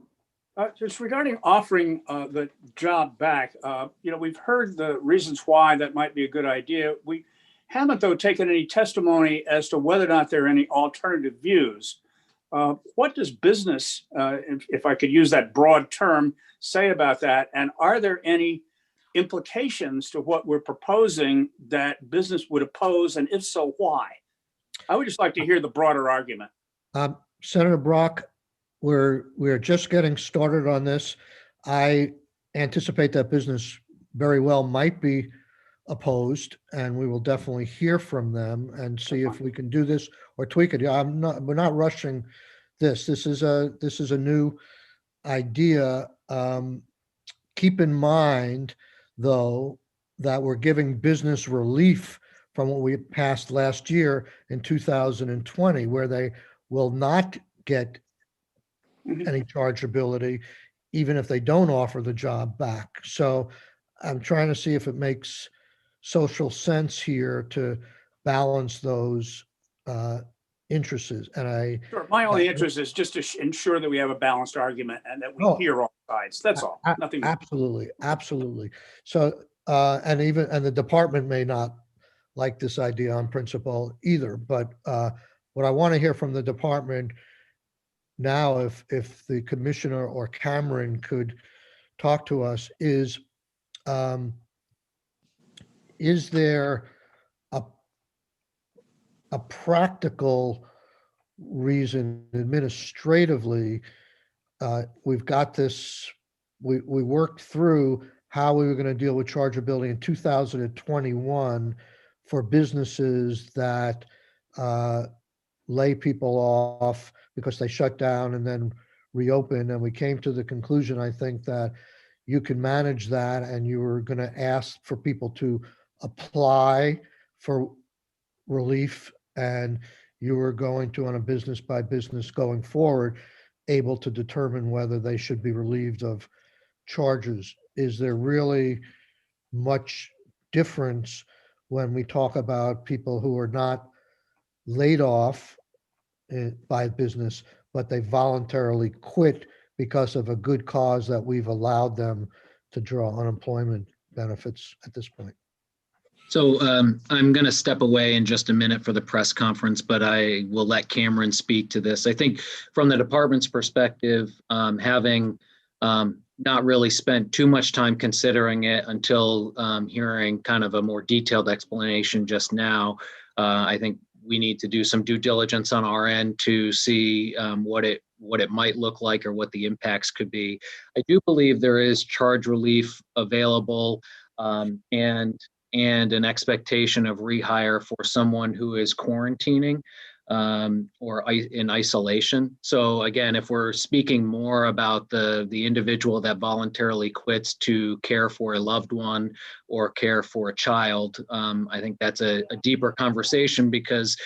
Just regarding offering the job back, we've heard the reasons why that might be a good idea. We haven't, though, taken any testimony as to whether or not there are any alternative views. What does business, if I could use that broad term, say about that? And are there any implications to what we're proposing that business would oppose? And if so, why? I would just like to hear the broader argument. Senator Brock, we're just getting started on this. I anticipate that business very well might be opposed, and we will definitely hear from them and see if we can do this or tweak it. We're not rushing this. This is a new idea. Keep in mind, though, that we're giving business relief from what we passed last year in 2020, where they will not get any chargeability, even if they don't offer the job back. So I'm trying to see if it makes social sense here to balance those interests. And Sure. My only interest is just to ensure that we have a balanced argument and that we hear all sides. That's all. Nothing more. Absolutely. So, and the department may not like this idea on principle either, but what I want to hear from the department now, if the commissioner or Cameron could talk to us, is there a practical reason administratively? We've got this, we worked through how we were going to deal with chargeability in 2021 for businesses that lay people off because they shut down and then reopen. And we came to the conclusion, I think, that you can manage that, and you were going to ask for people to apply for relief, and you were going to, on a business by business going forward, able to determine whether they should be relieved of charges. Is there really much difference when we talk about people who are not laid off by business, but they voluntarily quit because of a good cause that we've allowed them to draw unemployment benefits at this point? So I'm going to step away in just a minute for the press conference, but I will let Cameron speak to this. I think from the department's perspective, having not really spent too much time considering it until hearing kind of a more detailed explanation just now. I think we need to do some due diligence on our end to see what it might look like or what the impacts could be. I do believe there is charge relief available and an expectation of rehire for someone who is quarantining or in isolation. So again, if we're speaking more about the individual that voluntarily quits to care for a loved one or care for a child, I think that's a deeper conversation because,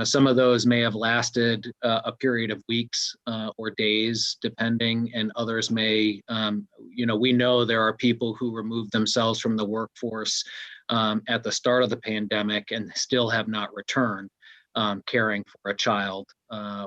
some of those may have lasted a period of weeks or days, depending, and others may, we know there are people who removed themselves from the workforce at the start of the pandemic and still have not returned. Caring for a child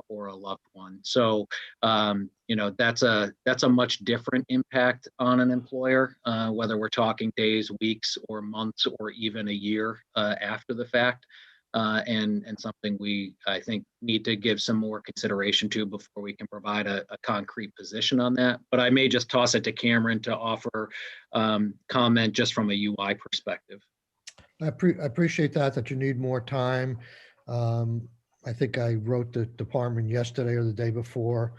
or a loved one. So, that's a much different impact on an employer, whether we're talking days, weeks, or months, or even a year after the fact. And something we, I think, need to give some more consideration to before we can provide a concrete position on that. But I may just toss it to Cameron to offer comment just from a UI perspective. I appreciate that you need more time. I think I wrote the department yesterday or the day before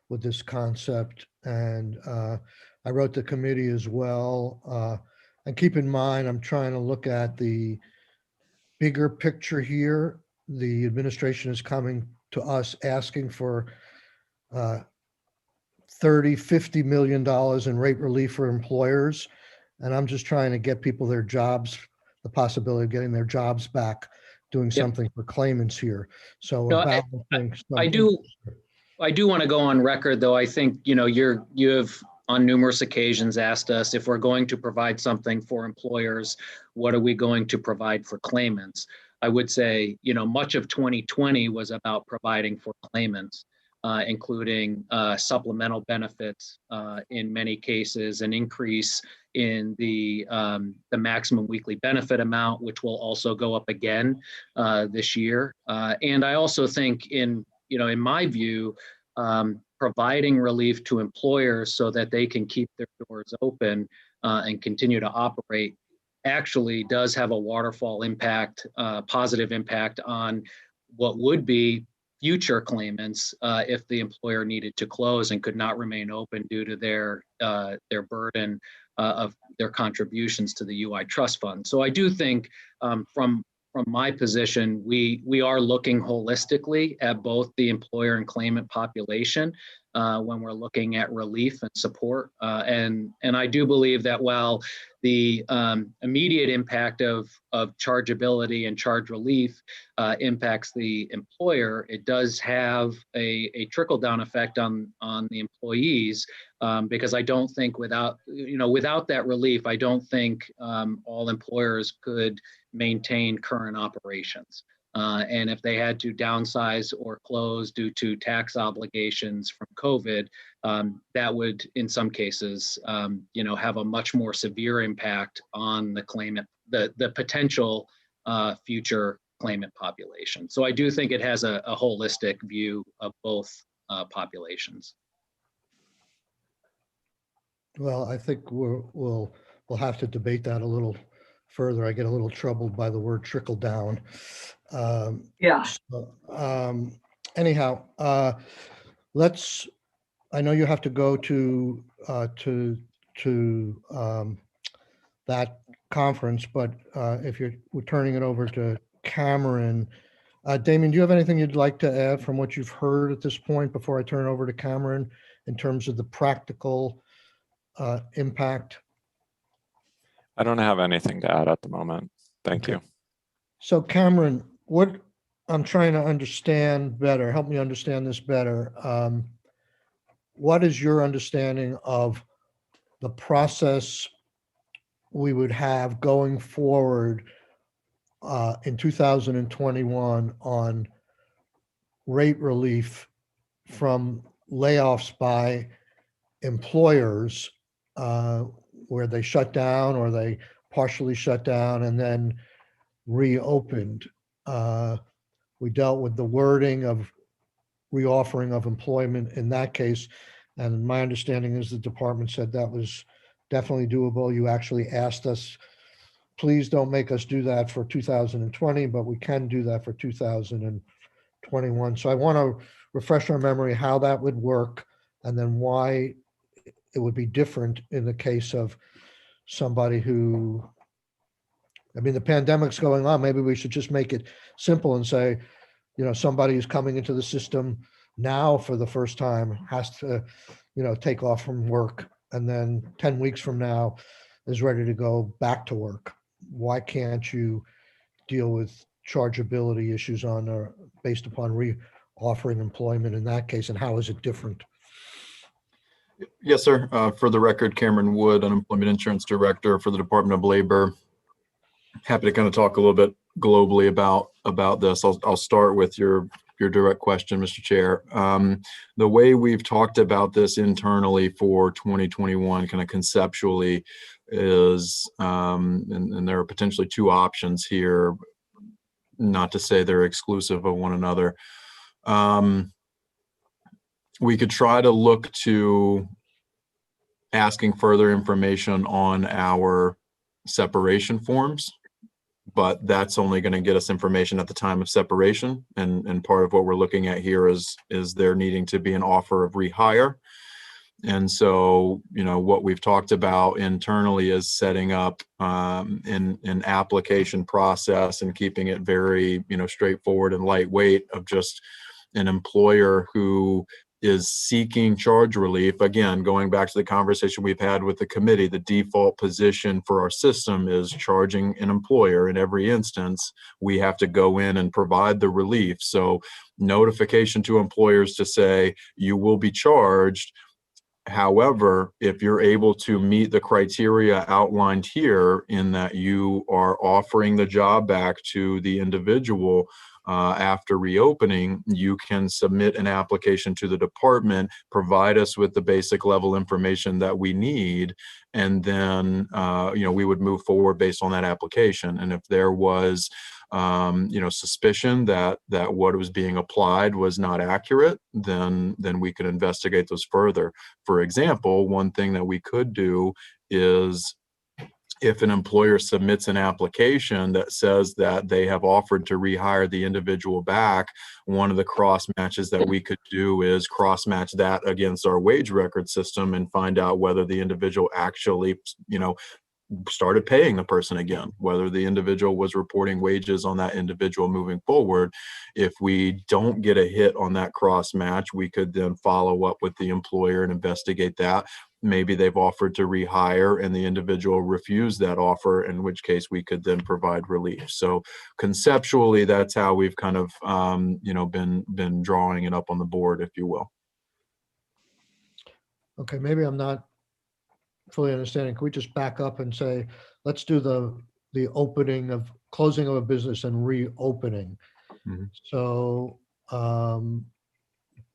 with this concept, and I wrote the committee as well. And keep in mind, I'm trying to look at the bigger picture here. The administration is coming to us asking for $30–50 million in rate relief for employers, and I'm just trying to get people their jobs, the possibility of getting their jobs back, doing something for claimants here. So No, I do want to go on record, though. I think, you have on numerous occasions asked us if we're going to provide something for employers, what are we going to provide for claimants? I would say, much of 2020 was about providing for claimants, including supplemental benefits, in many cases, an increase in the maximum weekly benefit amount, which will also go up again this year. And I also think in my view, providing relief to employers so that they can keep their doors open and continue to operate actually does have a waterfall impact, positive impact on what would be future claimants if the employer needed to close and could not remain open due to their burden of their contributions to the UI trust fund. So I do think from my position, we are looking holistically at both the employer and claimant population when we're looking at relief and support. And I do believe that while the immediate impact of chargeability and charge relief impacts the employer, it does have a trickle-down effect on the employees, because I don't think without that relief, I don't think all employers could maintain current operations. And if they had to downsize or close due to tax obligations from COVID, that would, in some cases, have a much more severe impact on the claimant, the potential future claimant population. So I do think it has a holistic view of both populations. Well, I think we'll have to debate that a little further. I get a little troubled by the word trickle down. Yeah. So, anyhow, I know you have to go to that conference, but if we're turning it over to Cameron, Damien, do you have anything you'd like to add from what you've heard at this point before I turn it over to Cameron in terms of the practical impact? I don't have anything to add at the moment. Thank you. So Cameron, what I'm trying to understand better, help me understand this better. What is your understanding of the process we would have going forward in 2021 on rate relief from layoffs by employers where they shut down or they partially shut down and then reopened? We dealt with the wording of reoffering of employment in that case. And my understanding is the department said that was definitely doable. You actually asked us, please don't make us do that for 2020, but we can do that for 2021. So I want to refresh our memory how that would work, and then why it would be different in the case of somebody who, I mean, the pandemic's going on. Maybe we should just make it simple and say, somebody who's coming into the system now for the first time has to, take off from work, and then 10 weeks from now is ready to go back to work. Why can't you deal with chargeability issues based upon offering employment in that case, and how is it different? Yes, sir. For the record, Cameron Wood, Unemployment Insurance Director for the Department of Labor. Happy to kind of talk a little bit globally about this. I'll start with your direct question, Mr. Chair. The way we've talked about this internally for 2021, kind of conceptually, is, and there are potentially two options here, not to say they're exclusive of one another. We could try to look to asking further information on our separation forms, but that's only going to get us information at the time of separation. And part of what we're looking at here is there needing to be an offer of rehire. And so, what we've talked about internally is setting up an application process and keeping it very, straightforward and lightweight, of just an employer who is seeking charge relief. Again, going back to the conversation we've had with the committee, the default position for our system is charging an employer. In every instance, we have to go in and provide the relief. So notification to employers to say, you will be charged. However, if you're able to meet the criteria outlined here, in that you are offering the job back to the individual after reopening, you can submit an application to the department, provide us with the basic level information that we need, and then we would move forward based on that application. And if there was suspicion that what was being applied was not accurate, then we could investigate those further. For example, one thing that we could do is, if an employer submits an application that says that they have offered to rehire the individual back, one of the cross matches that we could do is cross match that against our wage record system and find out whether the individual actually, started paying the person again, whether the individual was reporting wages on that individual moving forward. If we don't get a hit on that cross match, we could then follow up with the employer and investigate that. Maybe they've offered to rehire and the individual refused that offer, in which case we could then provide relief. So conceptually, that's how we've kind of been drawing it up on the board, if you will. Okay, maybe I'm not fully understanding. Can we just back up and say, let's do the closing of a business and reopening? Mhm. So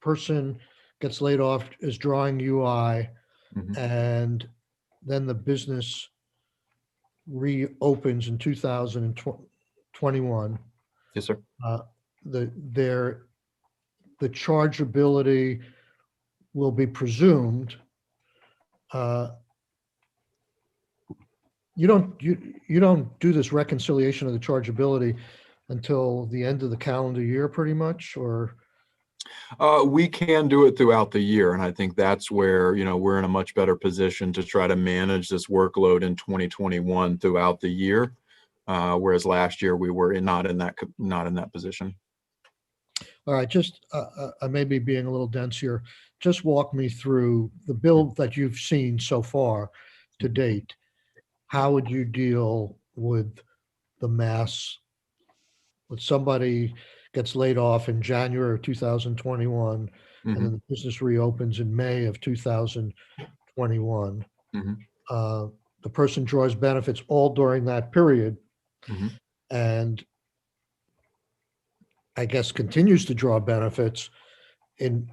person gets laid off, is drawing UI, Mhm. and then the business reopens in 2021. Yes, sir. The chargeability will be presumed. You don't do this reconciliation of the chargeability until the end of the calendar year, pretty much, or? We can do it throughout the year, and I think that's where we're in a much better position to try to manage this workload in 2021 throughout the year, whereas last year we were not in that position. All right, just I may be being a little dense here. Just walk me through the bill that you've seen so far to date. How would you deal with the mass? With somebody gets laid off in January of 2021, and then the business reopens in May of 2021. The person draws benefits all during that period, and I guess continues to draw benefits in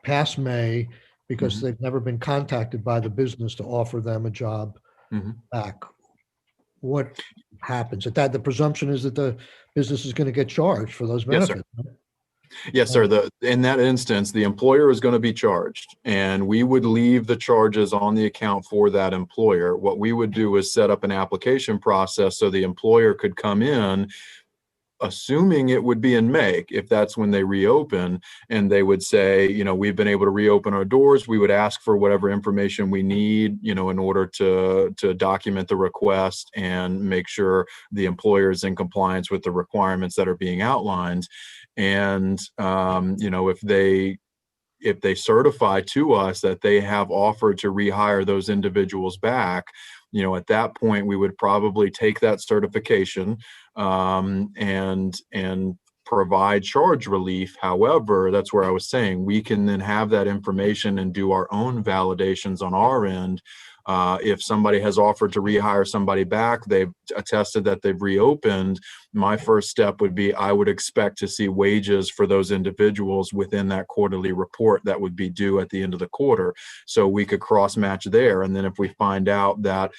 past May because they've never been contacted by the business to offer them a job back. What happens at that? The presumption is that the business is going to get charged for those benefits. Yes, sir. Yes, sir. In that instance, the employer is going to be charged, and we would leave the charges on the account for that employer. What we would do is set up an application process so the employer could come in, assuming it would be in May, if that's when they reopen, and they would say, we've been able to reopen our doors. We would ask for whatever information we need, in order to document the request and make sure the employer is in compliance with the requirements that are being outlined. And, if they certify to us that they have offered to rehire those individuals back, at that point, we would probably take that certification and provide charge relief. However, that's where I was saying we can then have that information and do our own validations on our end. If somebody has offered to rehire somebody back, they've attested that they've reopened, my first step would be I would expect to see wages for those individuals within that quarterly report that would be due at the end of the quarter. So we could cross match there. And then if we find out that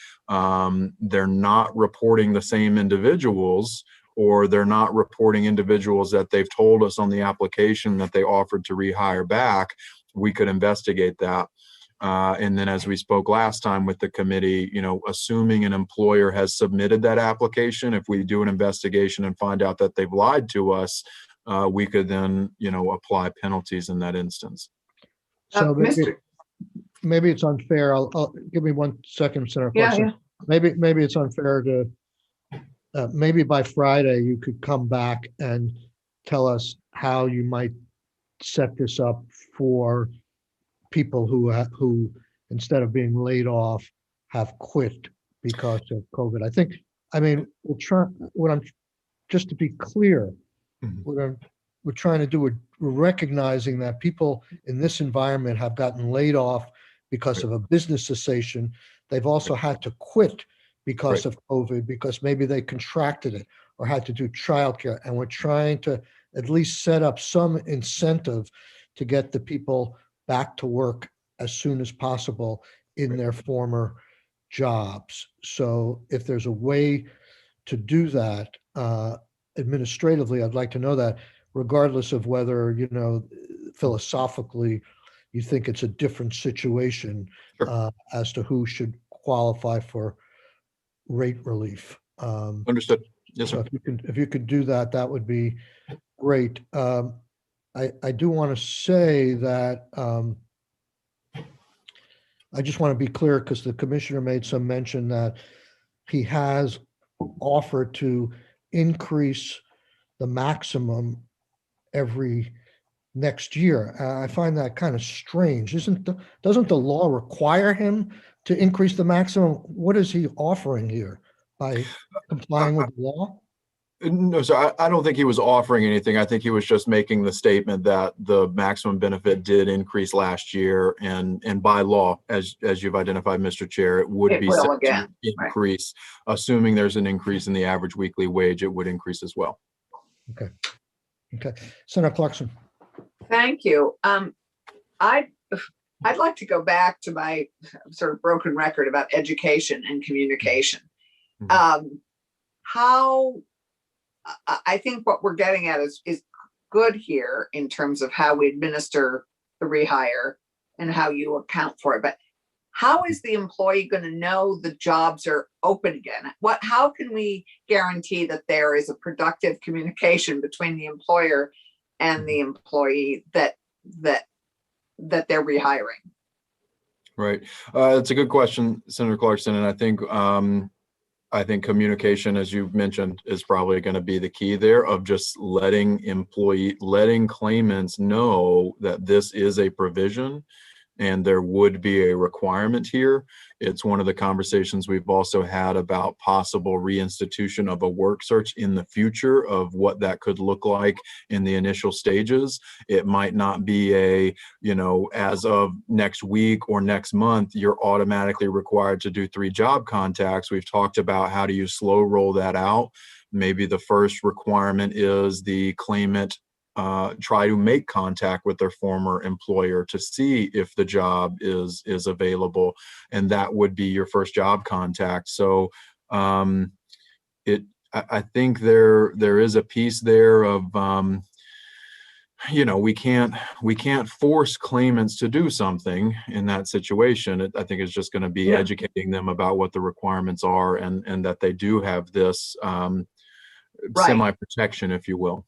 they're not reporting the same individuals, or they're not reporting individuals that they've told us on the application that they offered to rehire back, we could investigate that. And then as we spoke last time with the committee, assuming an employer has submitted that application, if we do an investigation and find out that they've lied to us, we could then, apply penalties in that instance. So Mr. maybe it's unfair. I'll give me 1 second, Senator Clarkson. Maybe it's unfair to, maybe by Friday, you could come back and tell us how you might set this up for people who instead of being laid off have quit because of COVID. We'll try, just to be clear, we're trying to do, we're recognizing that people in this environment have gotten laid off because of a business cessation. They've also had to quit because of COVID, because maybe they contracted it or had to do childcare. And we're trying to at least set up some incentive to get the people back to work as soon as possible in their former jobs. So if there's a way to do that administratively, I'd like to know that, regardless of whether, philosophically, you think it's a different situation as to who should qualify for rate relief. Understood. Yes, sir. So if you could do that, that would be great. I do want to say that I just want to be clear, because the commissioner made some mention that he has offered to increase the maximum every next year. I find that kind of strange. Doesn't the law require him to increase the maximum? What is he offering here by complying with the law? No, sir, I don't think he was offering anything. I think he was just making the statement that the maximum benefit did increase last year, and by law, as you've identified, Mr. Chair, it would be set to increase. Assuming there's an increase in the average weekly wage, it would increase as well. Okay. Senator Clarkson. Thank you. I'd like to go back to my sort of broken record about education and communication. I think what we're getting at is good here in terms of how we administer the rehire and how you account for it. But how is the employee going to know the jobs are open again? How can we guarantee that there is a productive communication between the employer and the employee that they're rehiring? Right. It's a good question, Senator Clarkson. And I think communication, as you've mentioned, is probably going to be the key there, of just letting claimants know that this is a provision and there would be a requirement here. It's one of the conversations we've also had about possible reinstitution of a work search in the future, of what that could look like in the initial stages. It might not be as of next week or next month, you're automatically required to do 3 job contacts. We've talked about how do you slow roll that out. Maybe the first requirement is the claimant try to make contact with their former employer to see if the job is available, and that would be your first job contact. So I think there is a piece there of we can't force claimants to do something in that situation. I think it's just going to be Yeah. educating them about what the requirements are and that they do have this Right. semi-protection, if you will.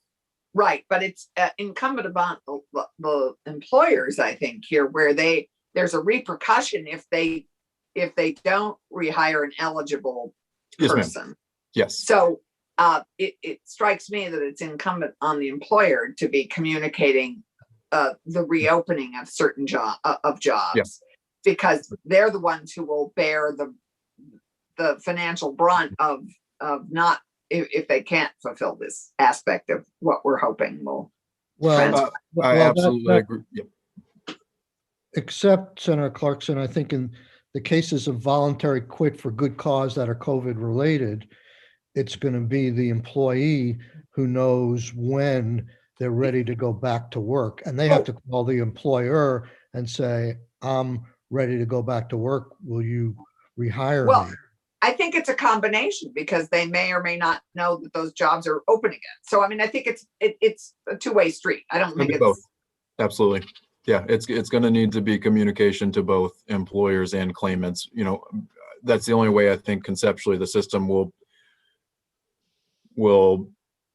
Right, but it's incumbent upon the employers, I think, here, where there's a repercussion if they don't rehire an eligible Yes, ma'am. person. Yes. So it strikes me that it's incumbent on the employer to be communicating the reopening of certain jobs, Yeah. because they're the ones who will bear the financial brunt of not, if they can't fulfill this aspect of what we're hoping will. Well, I absolutely agree. Yep. except Senator Clarkson, I think in the cases of voluntary quit for good cause that are COVID related, it's going to be the employee who knows when they're ready to go back to work. And they have to call the employer and say, I'm ready to go back to work. Will you rehire Well, me? I think it's a combination because they may or may not know that those jobs are open again. So, I mean, I think it's a two-way street. I don't think Maybe it's both. Absolutely. Yeah, it's going to need to be communication to both employers and claimants. That's the only way I think conceptually the system will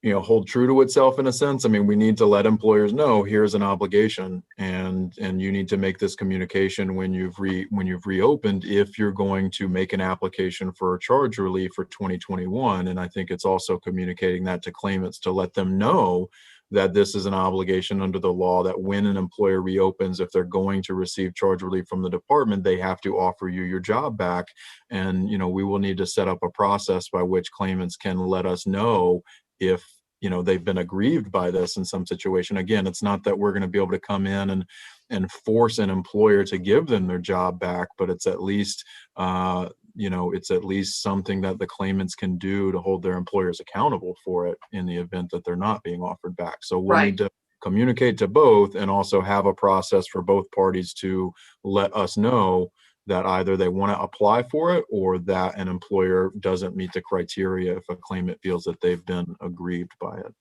hold true to itself in a sense. I mean, we need to let employers know here's an obligation and you need to make this communication when you've reopened if you're going to make an application for a charge relief for 2021. And I think it's also communicating that to claimants to let them know that this is an obligation under the law, that when an employer reopens, if they're going to receive charge relief from the department, they have to offer you your job back. And, we will need to set up a process by which claimants can let us know if, they've been aggrieved by this in some situation. Again, it's not that we're going to be able to come in and force an employer to give them their job back, but it's at least, it's at least something that the claimants can do to hold their employers accountable for it in the event that they're not being offered back. So we'll need to communicate to both and also have a process for both parties to let us know that either they want to apply for it or that an employer doesn't meet the criteria if a claimant feels that they've been aggrieved by it.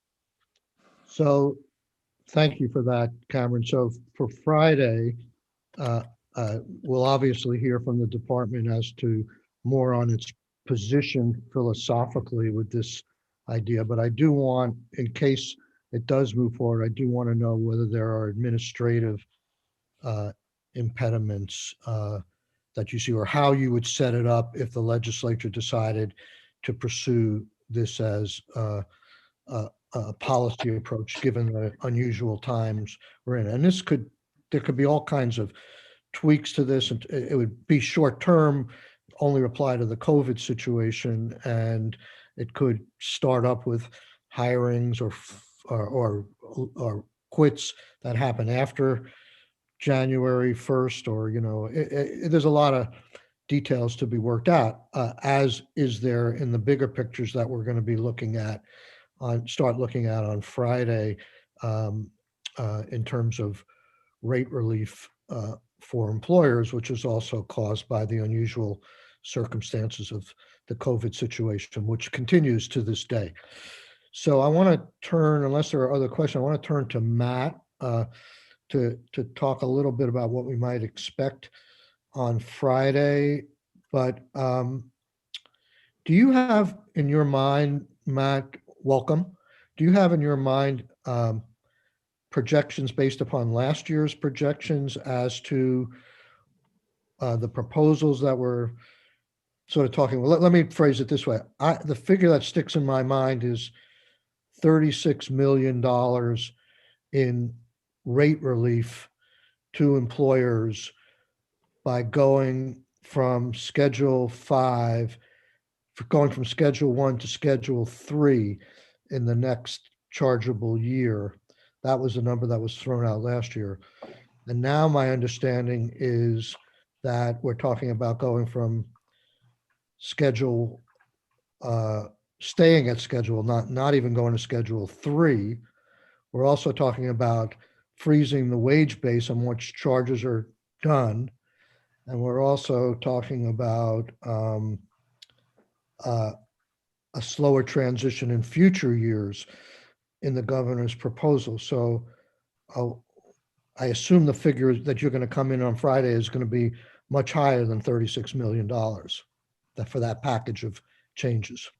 So thank you for that, Cameron. So for Friday, we'll obviously hear from the department as to more on its position philosophically with this idea. But I do want, in case it does move forward, I do want to know whether there are administrative impediments that you see, or how you would set it up if the legislature decided to pursue this as a policy approach, given the unusual times we're in. And there could be all kinds of tweaks to this, and it would be short term, only apply to the COVID situation, and it could start up with hirings or quits that happen after January 1st, or there's a lot of details to be worked out, as is there in the bigger pictures that we're going to be looking at start looking at on Friday, in terms of rate relief for employers, which is also caused by the unusual circumstances of the COVID situation, which continues to this day. So I want to turn, unless there are other questions, I want to turn to Matt to talk a little bit about what we might expect on Friday. But do you have in your mind, Matt, welcome, do you have in your mind projections based upon last year's projections as to the proposals that were sort of talking? Well, let me phrase it this way. The figure that sticks in my mind is $36 million in rate relief to employers by going from Schedule 5, going from Schedule 1 to Schedule 3 in the next chargeable year. That was the number that was thrown out last year. And now my understanding is that we're talking about going from Schedule, staying at Schedule, not even going to Schedule 3. We're also talking about freezing the wage base on which charges are done. And we're also talking about a slower transition in future years in the governor's proposal. So oh, I assume the figure that you're going to come in on Friday is going to be much higher than $36 million for that package of changes.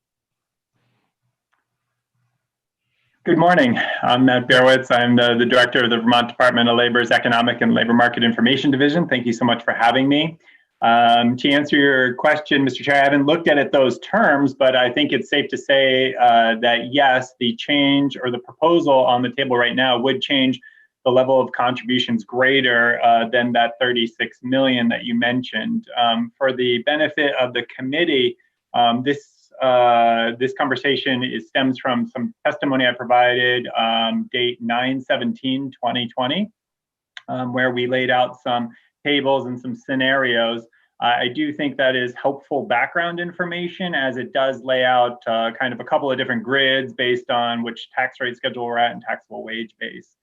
Good morning. I'm Matt Bearwitz. I'm the director of the Vermont Department of Labor's Economic and Labor Market Information Division. Thank you so much for having me. To answer your question, Mr. Chair, I haven't looked at those terms, but I think it's safe to say that yes, the change or the proposal on the table right now would change the level of contributions greater than that 36 million that you mentioned. For the benefit of the committee, this conversation stems from some testimony I provided, date 9/17/2020, where we laid out some tables and some scenarios. I do think that is helpful background information, as it does lay out kind of a couple of different grids based on which tax rate schedule we're at and taxable wage base.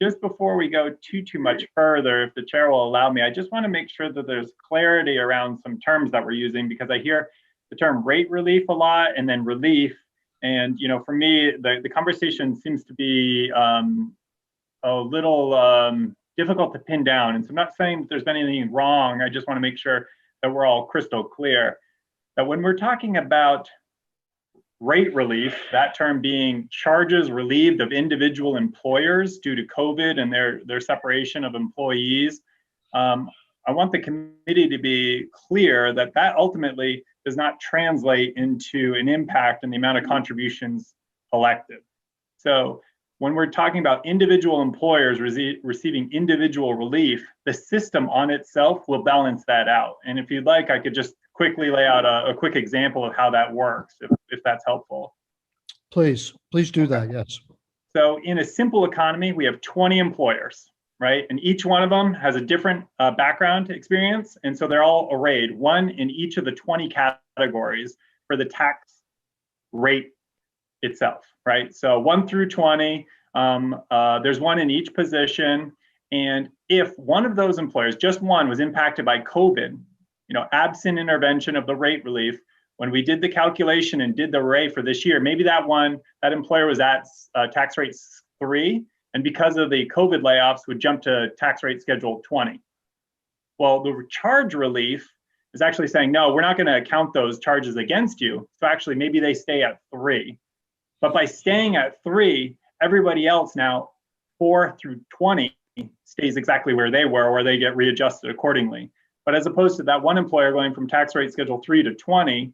Just before we go too much further, if the chair will allow me, I just want to make sure that there's clarity around some terms that we're using, because I hear the term rate relief a lot and then relief. And, you know, for me, the conversation seems to be a little difficult to pin down. And so I'm not saying that there's been anything wrong. I just want to make sure that we're all crystal clear that when we're talking about rate relief, that term being charges relieved of individual employers due to COVID and their separation of employees, I want the committee to be clear that that ultimately does not translate into an impact in the amount of contributions collected. So when we're talking about individual employers receiving individual relief, the system on itself will balance that out. And if you'd like, I could just quickly lay out a quick example of how that works, if that's helpful. Please do that, yes. So in a simple economy, we have 20 employers, right? And each one of them has a different background experience. And so they're all arrayed, one in each of the 20 categories for the tax rate itself, right? So 1 through 20, there's one in each position. And if one of those employers, just one, was impacted by COVID, you know, absent intervention of the rate relief, when we did the calculation and did the array for this year, maybe that employer was at tax rate 3, and because of the COVID layoffs would jump to tax rate schedule 20. Well, the charge relief is actually saying, no, we're not going to count those charges against you. So actually, maybe they stay at 3. But by staying at 3, everybody else now, 4 through 20, stays exactly where they were, or they get readjusted accordingly. But as opposed to that one employer going from tax rate schedule 3 to 20,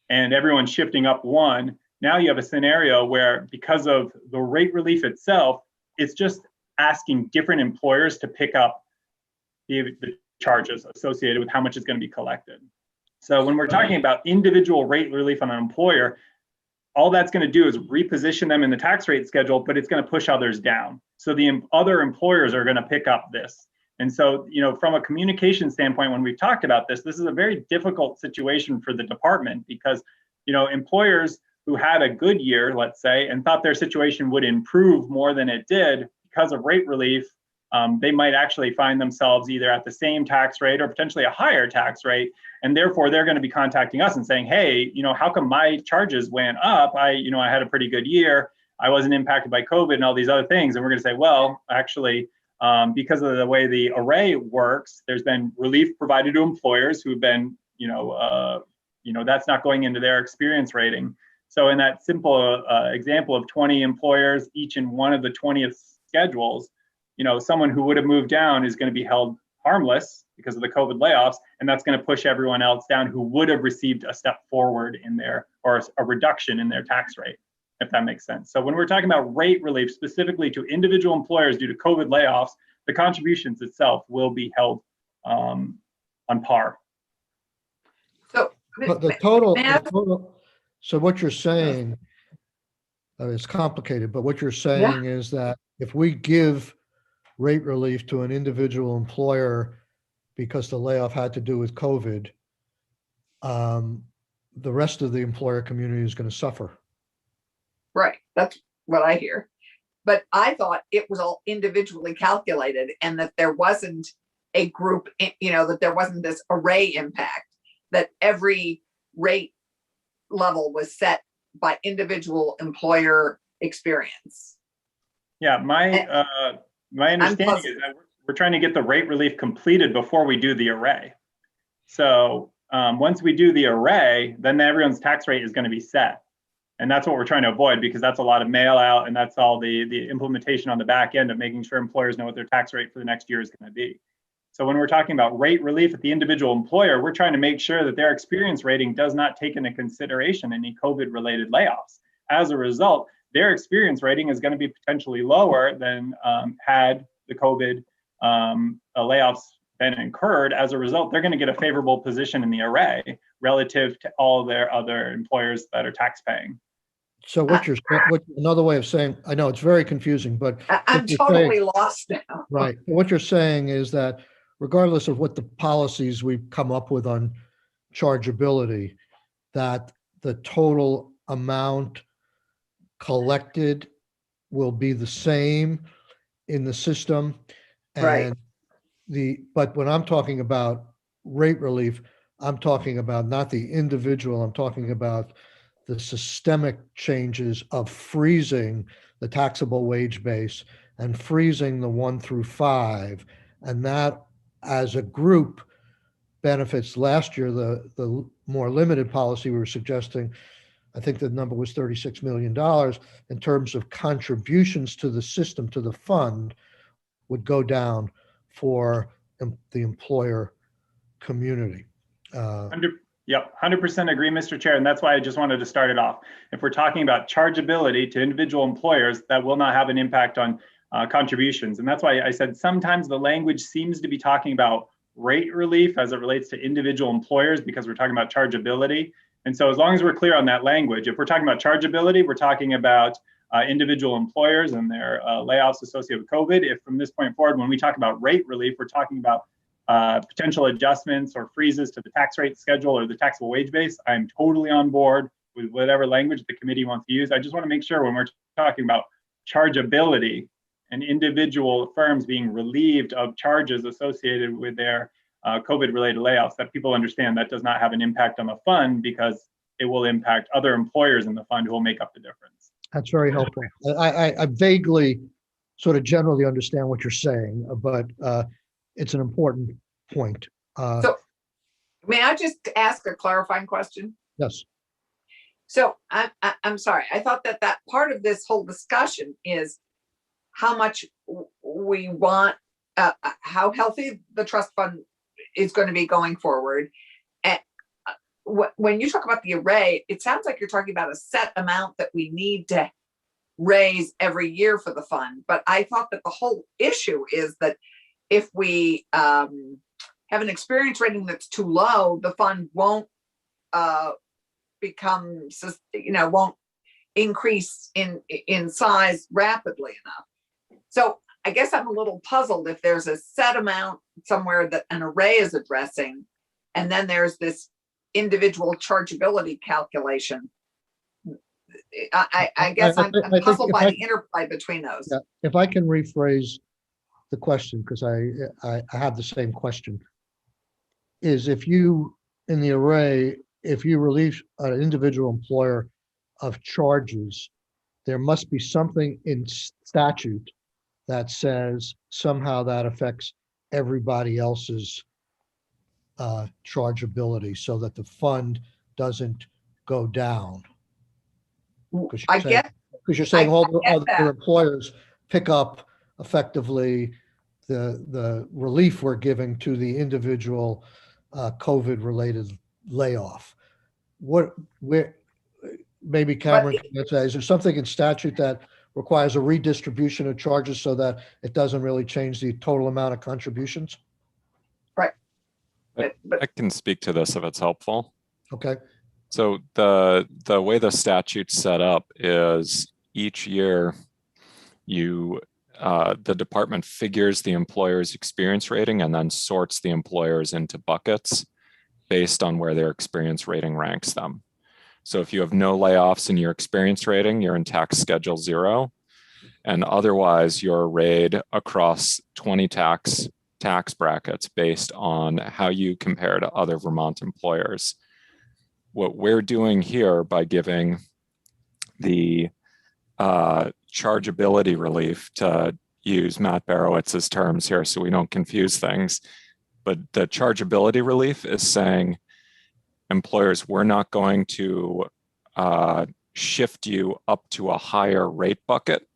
and everyone shifting up 1, now you have a scenario where, because of the rate relief itself, it's just asking different employers to pick up the charges associated with how much is going to be collected. So when we're talking about individual rate relief on an employer, all that's going to do is reposition them in the tax rate schedule, but it's going to push others down. So the other employers are going to pick up this. And so, you know, from a communication standpoint, when we've talked about this, this is a very difficult situation for the department, because, you know, employers who had a good year, let's say, and thought their situation would improve more than it did because of rate relief, they might actually find themselves either at the same tax rate or potentially a higher tax rate. And therefore, they're going to be contacting us and saying, hey, you know, how come my charges went up? I had a pretty good year. I wasn't impacted by COVID and all these other things. And we're going to say, well, actually, because of the way the array works, there's been relief provided to employers who've been, that's not going into their experience rating. So in that simple example of 20 employers, each in one of the 20th schedules, you know, someone who would have moved down is going to be held harmless because of the COVID layoffs, and that's going to push everyone else down who would have received a step forward in their, or a reduction in their tax rate, if that makes sense. So when we're talking about rate relief specifically to individual employers due to COVID layoffs, the contributions itself will be held on par. So But the total, so what you're saying, it's complicated, but what you're saying is that if we give rate relief to an individual employer because the layoff had to do with COVID, the rest of the employer community is going to suffer. right, that's what I hear. But I thought it was all individually calculated, and that there wasn't a group, that there wasn't this array impact, that every rate level was set by individual employer experience. Yeah, my understanding puzzled. is that we're trying to get the rate relief completed before we do the array. So once we do the array, then everyone's tax rate is going to be set. And that's what we're trying to avoid, because that's a lot of mail out, and that's all the implementation on the back end of making sure employers know what their tax rate for the next year is going to be. So when we're talking about rate relief at the individual employer, we're trying to make sure that their experience rating does not take into consideration any COVID-related layoffs. As a result, their experience rating is going to be potentially lower than had the COVID layoffs been incurred. As a result, they're going to get a favorable position in the array relative to all their other employers that are tax paying. So what another way of saying, I know it's very confusing, but I'm what you're totally saying- lost now. right. What you're saying is that regardless of what the policies we've come up with on chargeability, that the total amount collected will be the same in the system. Right. And but when I'm talking about rate relief, I'm talking about not the individual, I'm talking about the systemic changes of freezing the taxable wage base and freezing the 1 through 5. And that as a group benefits. Last year, the more limited policy we were suggesting, I think the number was $36 million in terms of contributions to the system, to the fund, would go down for the employer community. Yep, 100% agree, Mr. Chair, and that's why I just wanted to start it off. If we're talking about chargeability to individual employers, that will not have an impact on contributions. And that's why I said sometimes the language seems to be talking about rate relief as it relates to individual employers, because we're talking about chargeability. And so as long as we're clear on that language, if we're talking about chargeability, we're talking about individual employers and their layoffs associated with COVID. If from this point forward, when we talk about rate relief, we're talking about potential adjustments or freezes to the tax rate schedule or the taxable wage base, I'm totally on board with whatever language the committee wants to use. I just want to make sure when we're talking about chargeability and individual firms being relieved of charges associated with their COVID-related layoffs, that people understand that does not have an impact on the fund, because it will impact other employers in the fund who will make up the difference. That's very helpful. I vaguely sort of generally understand what you're saying, but it's an important point. So may I just ask a clarifying question? Yes. So I'm sorry. I thought that part of this whole discussion is how much we want, how healthy the trust fund is going to be going forward. And when you talk about the array, it sounds like you're talking about a set amount that we need to raise every year for the fund. But I thought that the whole issue is that if we have an experience rating that's too low, the fund won't become, won't increase in size rapidly enough. So I guess I'm a little puzzled if there's a set amount somewhere that an array is addressing, and then there's this individual chargeability calculation. I guess I'm puzzled by the interplay between those. Yeah, if I can rephrase the question, because I have the same question, is if you, in the array, if you relieve an individual employer of charges, there must be something in statute that says somehow that affects everybody else's chargeability, so that the fund doesn't go down. Because you're saying all the other employers pick up effectively the relief we're giving to the individual COVID-related layoff. Maybe Cameron can say, is there something in statute that requires a redistribution of charges so that it doesn't really change the total amount of contributions? Right. I can speak to this if it's helpful. Okay. So the way the statute's set up is each year the department figures the employer's experience rating and then sorts the employers into buckets based on where their experience rating ranks them. So if you have no layoffs in your experience rating, you're in tax schedule 0. And otherwise you're arrayed across 20 tax brackets based on how you compare to other Vermont employers. What we're doing here by giving the chargeability relief, to use Matt Barowitz's terms here so we don't confuse things. But the chargeability relief is saying, employers, we're not going to shift you up to a higher rate bucket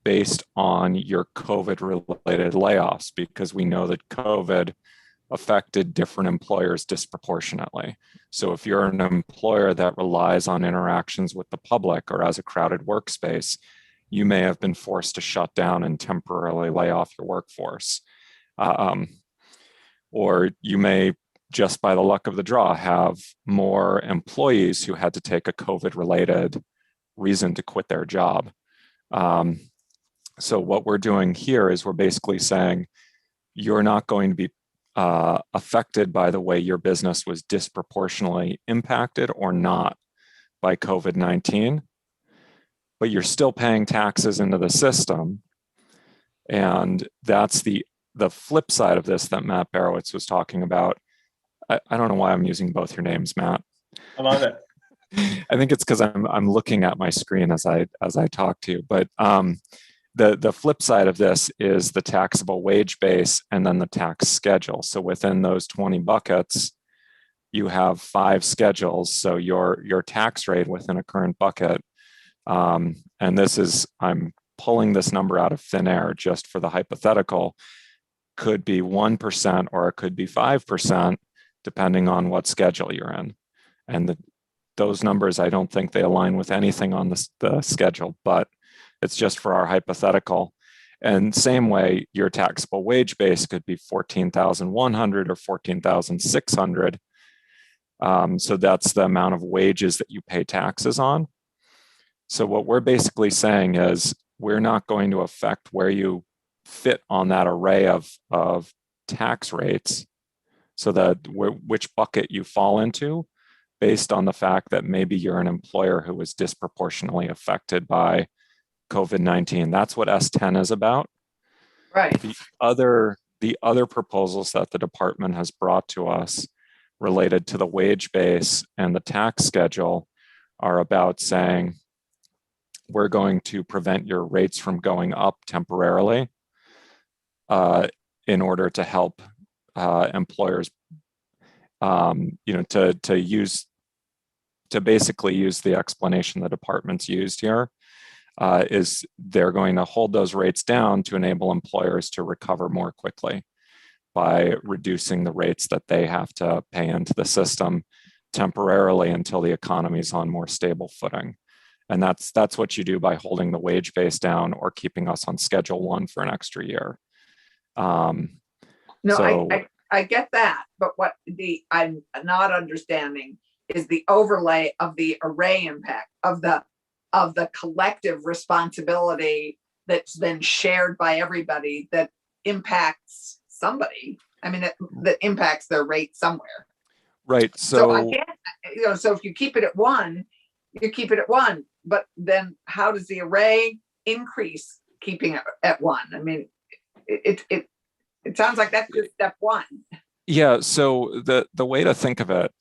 based on your COVID-related layoffs, because we know that COVID affected different employers disproportionately. So if you're an employer that relies on interactions with the public or as a crowded workspace, you may have been forced to shut down and temporarily lay off your workforce. Or you may, just by the luck of the draw, have more employees who had to take a COVID-related reason to quit their job. So what we're doing here is we're basically saying, you're not going to be affected by the way your business was disproportionately impacted or not by COVID-19, but you're still paying taxes into the system. And that's the flip side of this that Matt Barowitz was talking about. I don't know why I'm using both your names, Matt. I love it. I think it's because I'm looking at my screen as I talk to you. But the flip side of this is the taxable wage base and then the tax schedule. So within those 20 buckets, you have 5 schedules. So your tax rate within a current bucket, and this is, I'm pulling this number out of thin air just for the hypothetical, could be 1% or it could be 5%, depending on what schedule you're in. And those numbers, I don't think they align with anything on the schedule, but it's just for our hypothetical. And same way, your taxable wage base could be 14,100 or 14,600. So that's the amount of wages that you pay taxes on. So what we're basically saying is, we're not going to affect where you fit on that array of tax rates, so that which bucket you fall into, based on the fact that maybe you're an employer who was disproportionately affected by COVID-19. That's what S10 is about. Right. The other proposals that the department has brought to us related to the wage base and the tax schedule are about saying, we're going to prevent your rates from going up temporarily in order to help employers, to basically use the explanation the department's used here, is they're going to hold those rates down to enable employers to recover more quickly by reducing the rates that they have to pay into the system temporarily until the economy is on more stable footing. And that's what you do by holding the wage base down or keeping us on Schedule 1 for an extra year. I get that, but what I'm not understanding is the overlay of the array impact of the collective responsibility that's then shared by everybody that impacts somebody. I mean, that impacts their rate somewhere. Right. So I can't, so if you keep it at 1, you keep it at 1, but then how does the array increase keeping it at 1? I mean, it sounds like that's just step 1. Yeah. So the way to think of it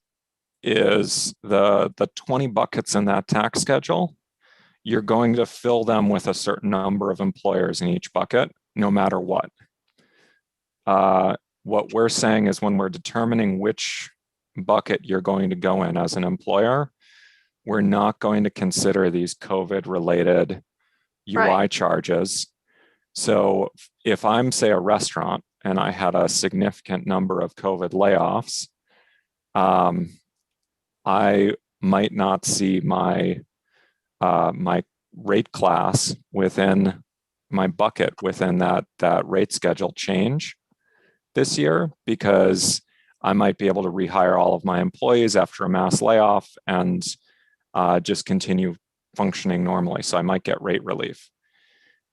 is the 20 buckets in that tax schedule, you're going to fill them with a certain number of employers in each bucket, no matter what. What we're saying is, when we're determining which bucket you're going to go in as an employer, we're not going to consider these COVID-related UI charges. So if I'm, say, a restaurant and I had a significant number of COVID layoffs, I might not see my rate class within my bucket within that rate schedule change this year, because I might be able to rehire all of my employees after a mass layoff and just continue functioning normally. So I might get rate relief.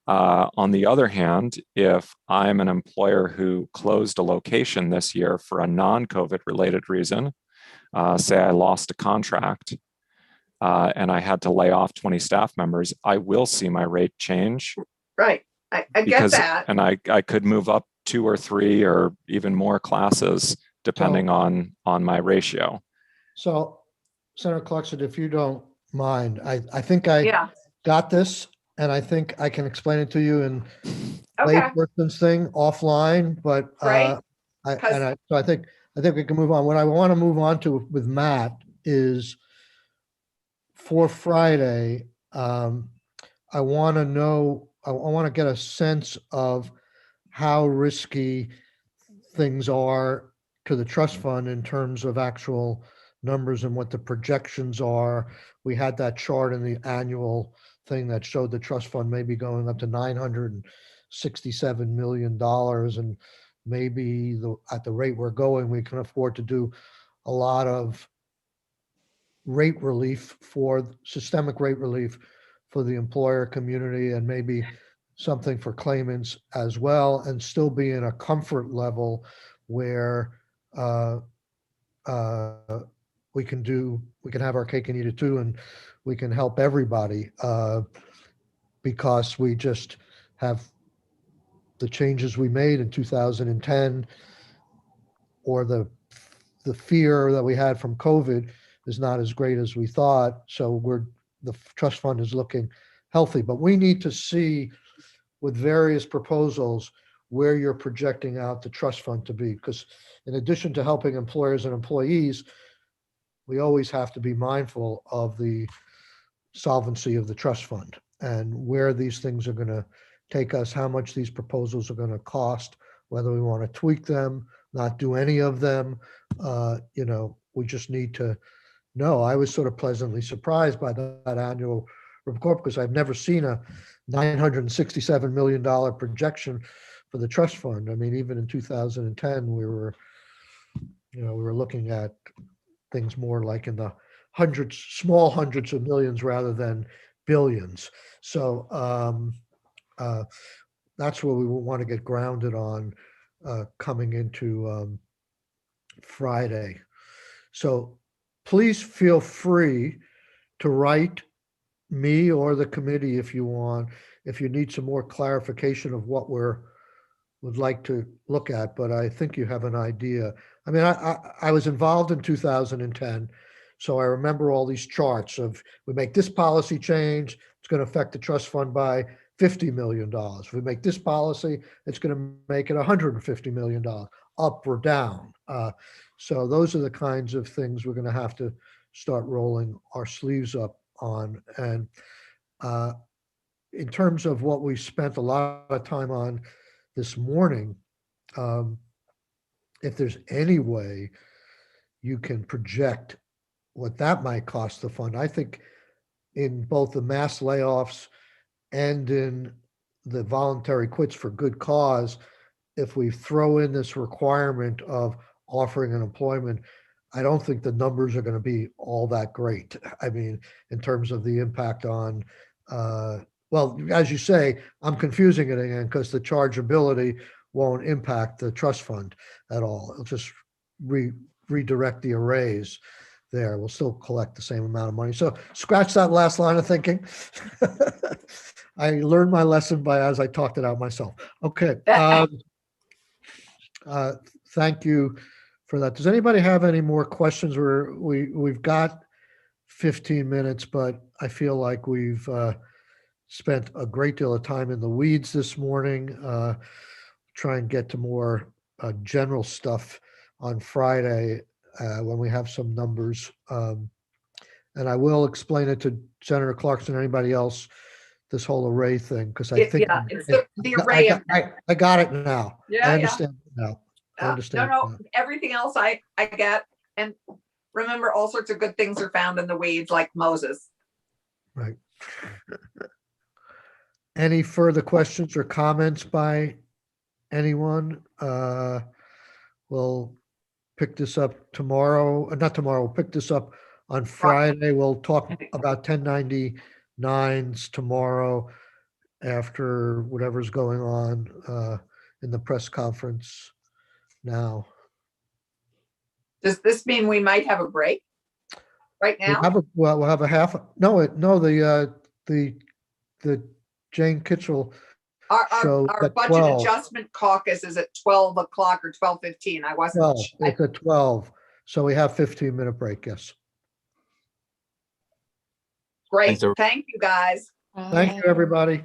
On the other hand, if I'm an employer who closed a location this year for a non-COVID related reason, say I lost a contract and I had to lay off 20 staff members, I will see my rate change. Right. I get that. And I could move up 2 or 3 or even more classes depending on my ratio. So, Senator Cluxton, if you don't mind, I think I got this, and I think I can explain it to you in Okay, layperson's thing offline, but Great, so I think we can move on. What I want to move on to with Matt is for Friday, I want to know, I want to get a sense of how risky things are to the trust fund in terms of actual numbers and what the projections are. We had that chart in the annual thing that showed the trust fund maybe going up to $967 million. And maybe at the rate we're going, we can afford to do a lot of rate relief systemic rate relief for the employer community, and maybe something for claimants as well, and still be in a comfort level where we can have our cake and eat it too, and we can help everybody because we just have the changes we made in 2010, or the fear that we had from COVID is not as great as we thought. So the trust fund is looking healthy, but we need to see with various proposals where you're projecting out the trust fund to be, because in addition to helping employers and employees, we always have to be mindful of the solvency of the trust fund and where these things are going to take us, how much these proposals are going to cost, whether we want to tweak them, not do any of them. We just need to know. I was sort of pleasantly surprised by that annual report, because I've never seen a $967 million projection for the trust fund. I mean, even in 2010, we were looking at things more like in the small hundreds of millions rather than billions. So that's where we want to get grounded on coming into Friday. So please feel free to write me or the committee if you want, if you need some more clarification of what would like to look at, but I think you have an idea. I mean, I was involved in 2010, so I remember all these charts of, we make this policy change, it's going to affect the trust fund by $50 million. If we make this policy, it's going to make it $150 million, up or down. So those are the kinds of things we're going to have to start rolling our sleeves up on. And in terms of what we spent a lot of time on this morning, if there's any way you can project what that might cost the fund, I think in both the mass layoffs and in the voluntary quits for good cause, if we throw in this requirement of offering an employment, I don't think the numbers are going to be all that great. I mean, in terms of the impact on, well, as you say, I'm confusing it again because the chargeability won't impact the trust fund at all. It'll just redirect the arrays there. We'll still collect the same amount of money. So scratch that last line of thinking. I learned my lesson as I talked it out myself. Okay. Thank you for that. Does anybody have any more questions? We've got 15 minutes, but I feel like we've spent a great deal of time in the weeds this morning. Try and get to more general stuff on Friday when we have some numbers. And I will explain it to Senator Clarkson and anybody else, this whole array thing, because I think it's the array of. I got it now. Yeah, I understand it now. I No, understand. everything else I get. And remember, all sorts of good things are found in the weeds, like Moses. Right. Any further questions or comments by anyone? We'll pick this up tomorrow. Not tomorrow. We'll pick this up on Friday. We'll talk about 1099s tomorrow after whatever's going on in the press conference now. Does this mean we might have a break right now? We'll have a half. The Jane Kitchell show Our at budget 12. adjustment caucus is at 12 o'clock or 12:15. I wasn't. 12. It's at 12. So we have 15-minute break. Yes. Great. Thanks, everyone. Thank you, guys. Thank you, everybody.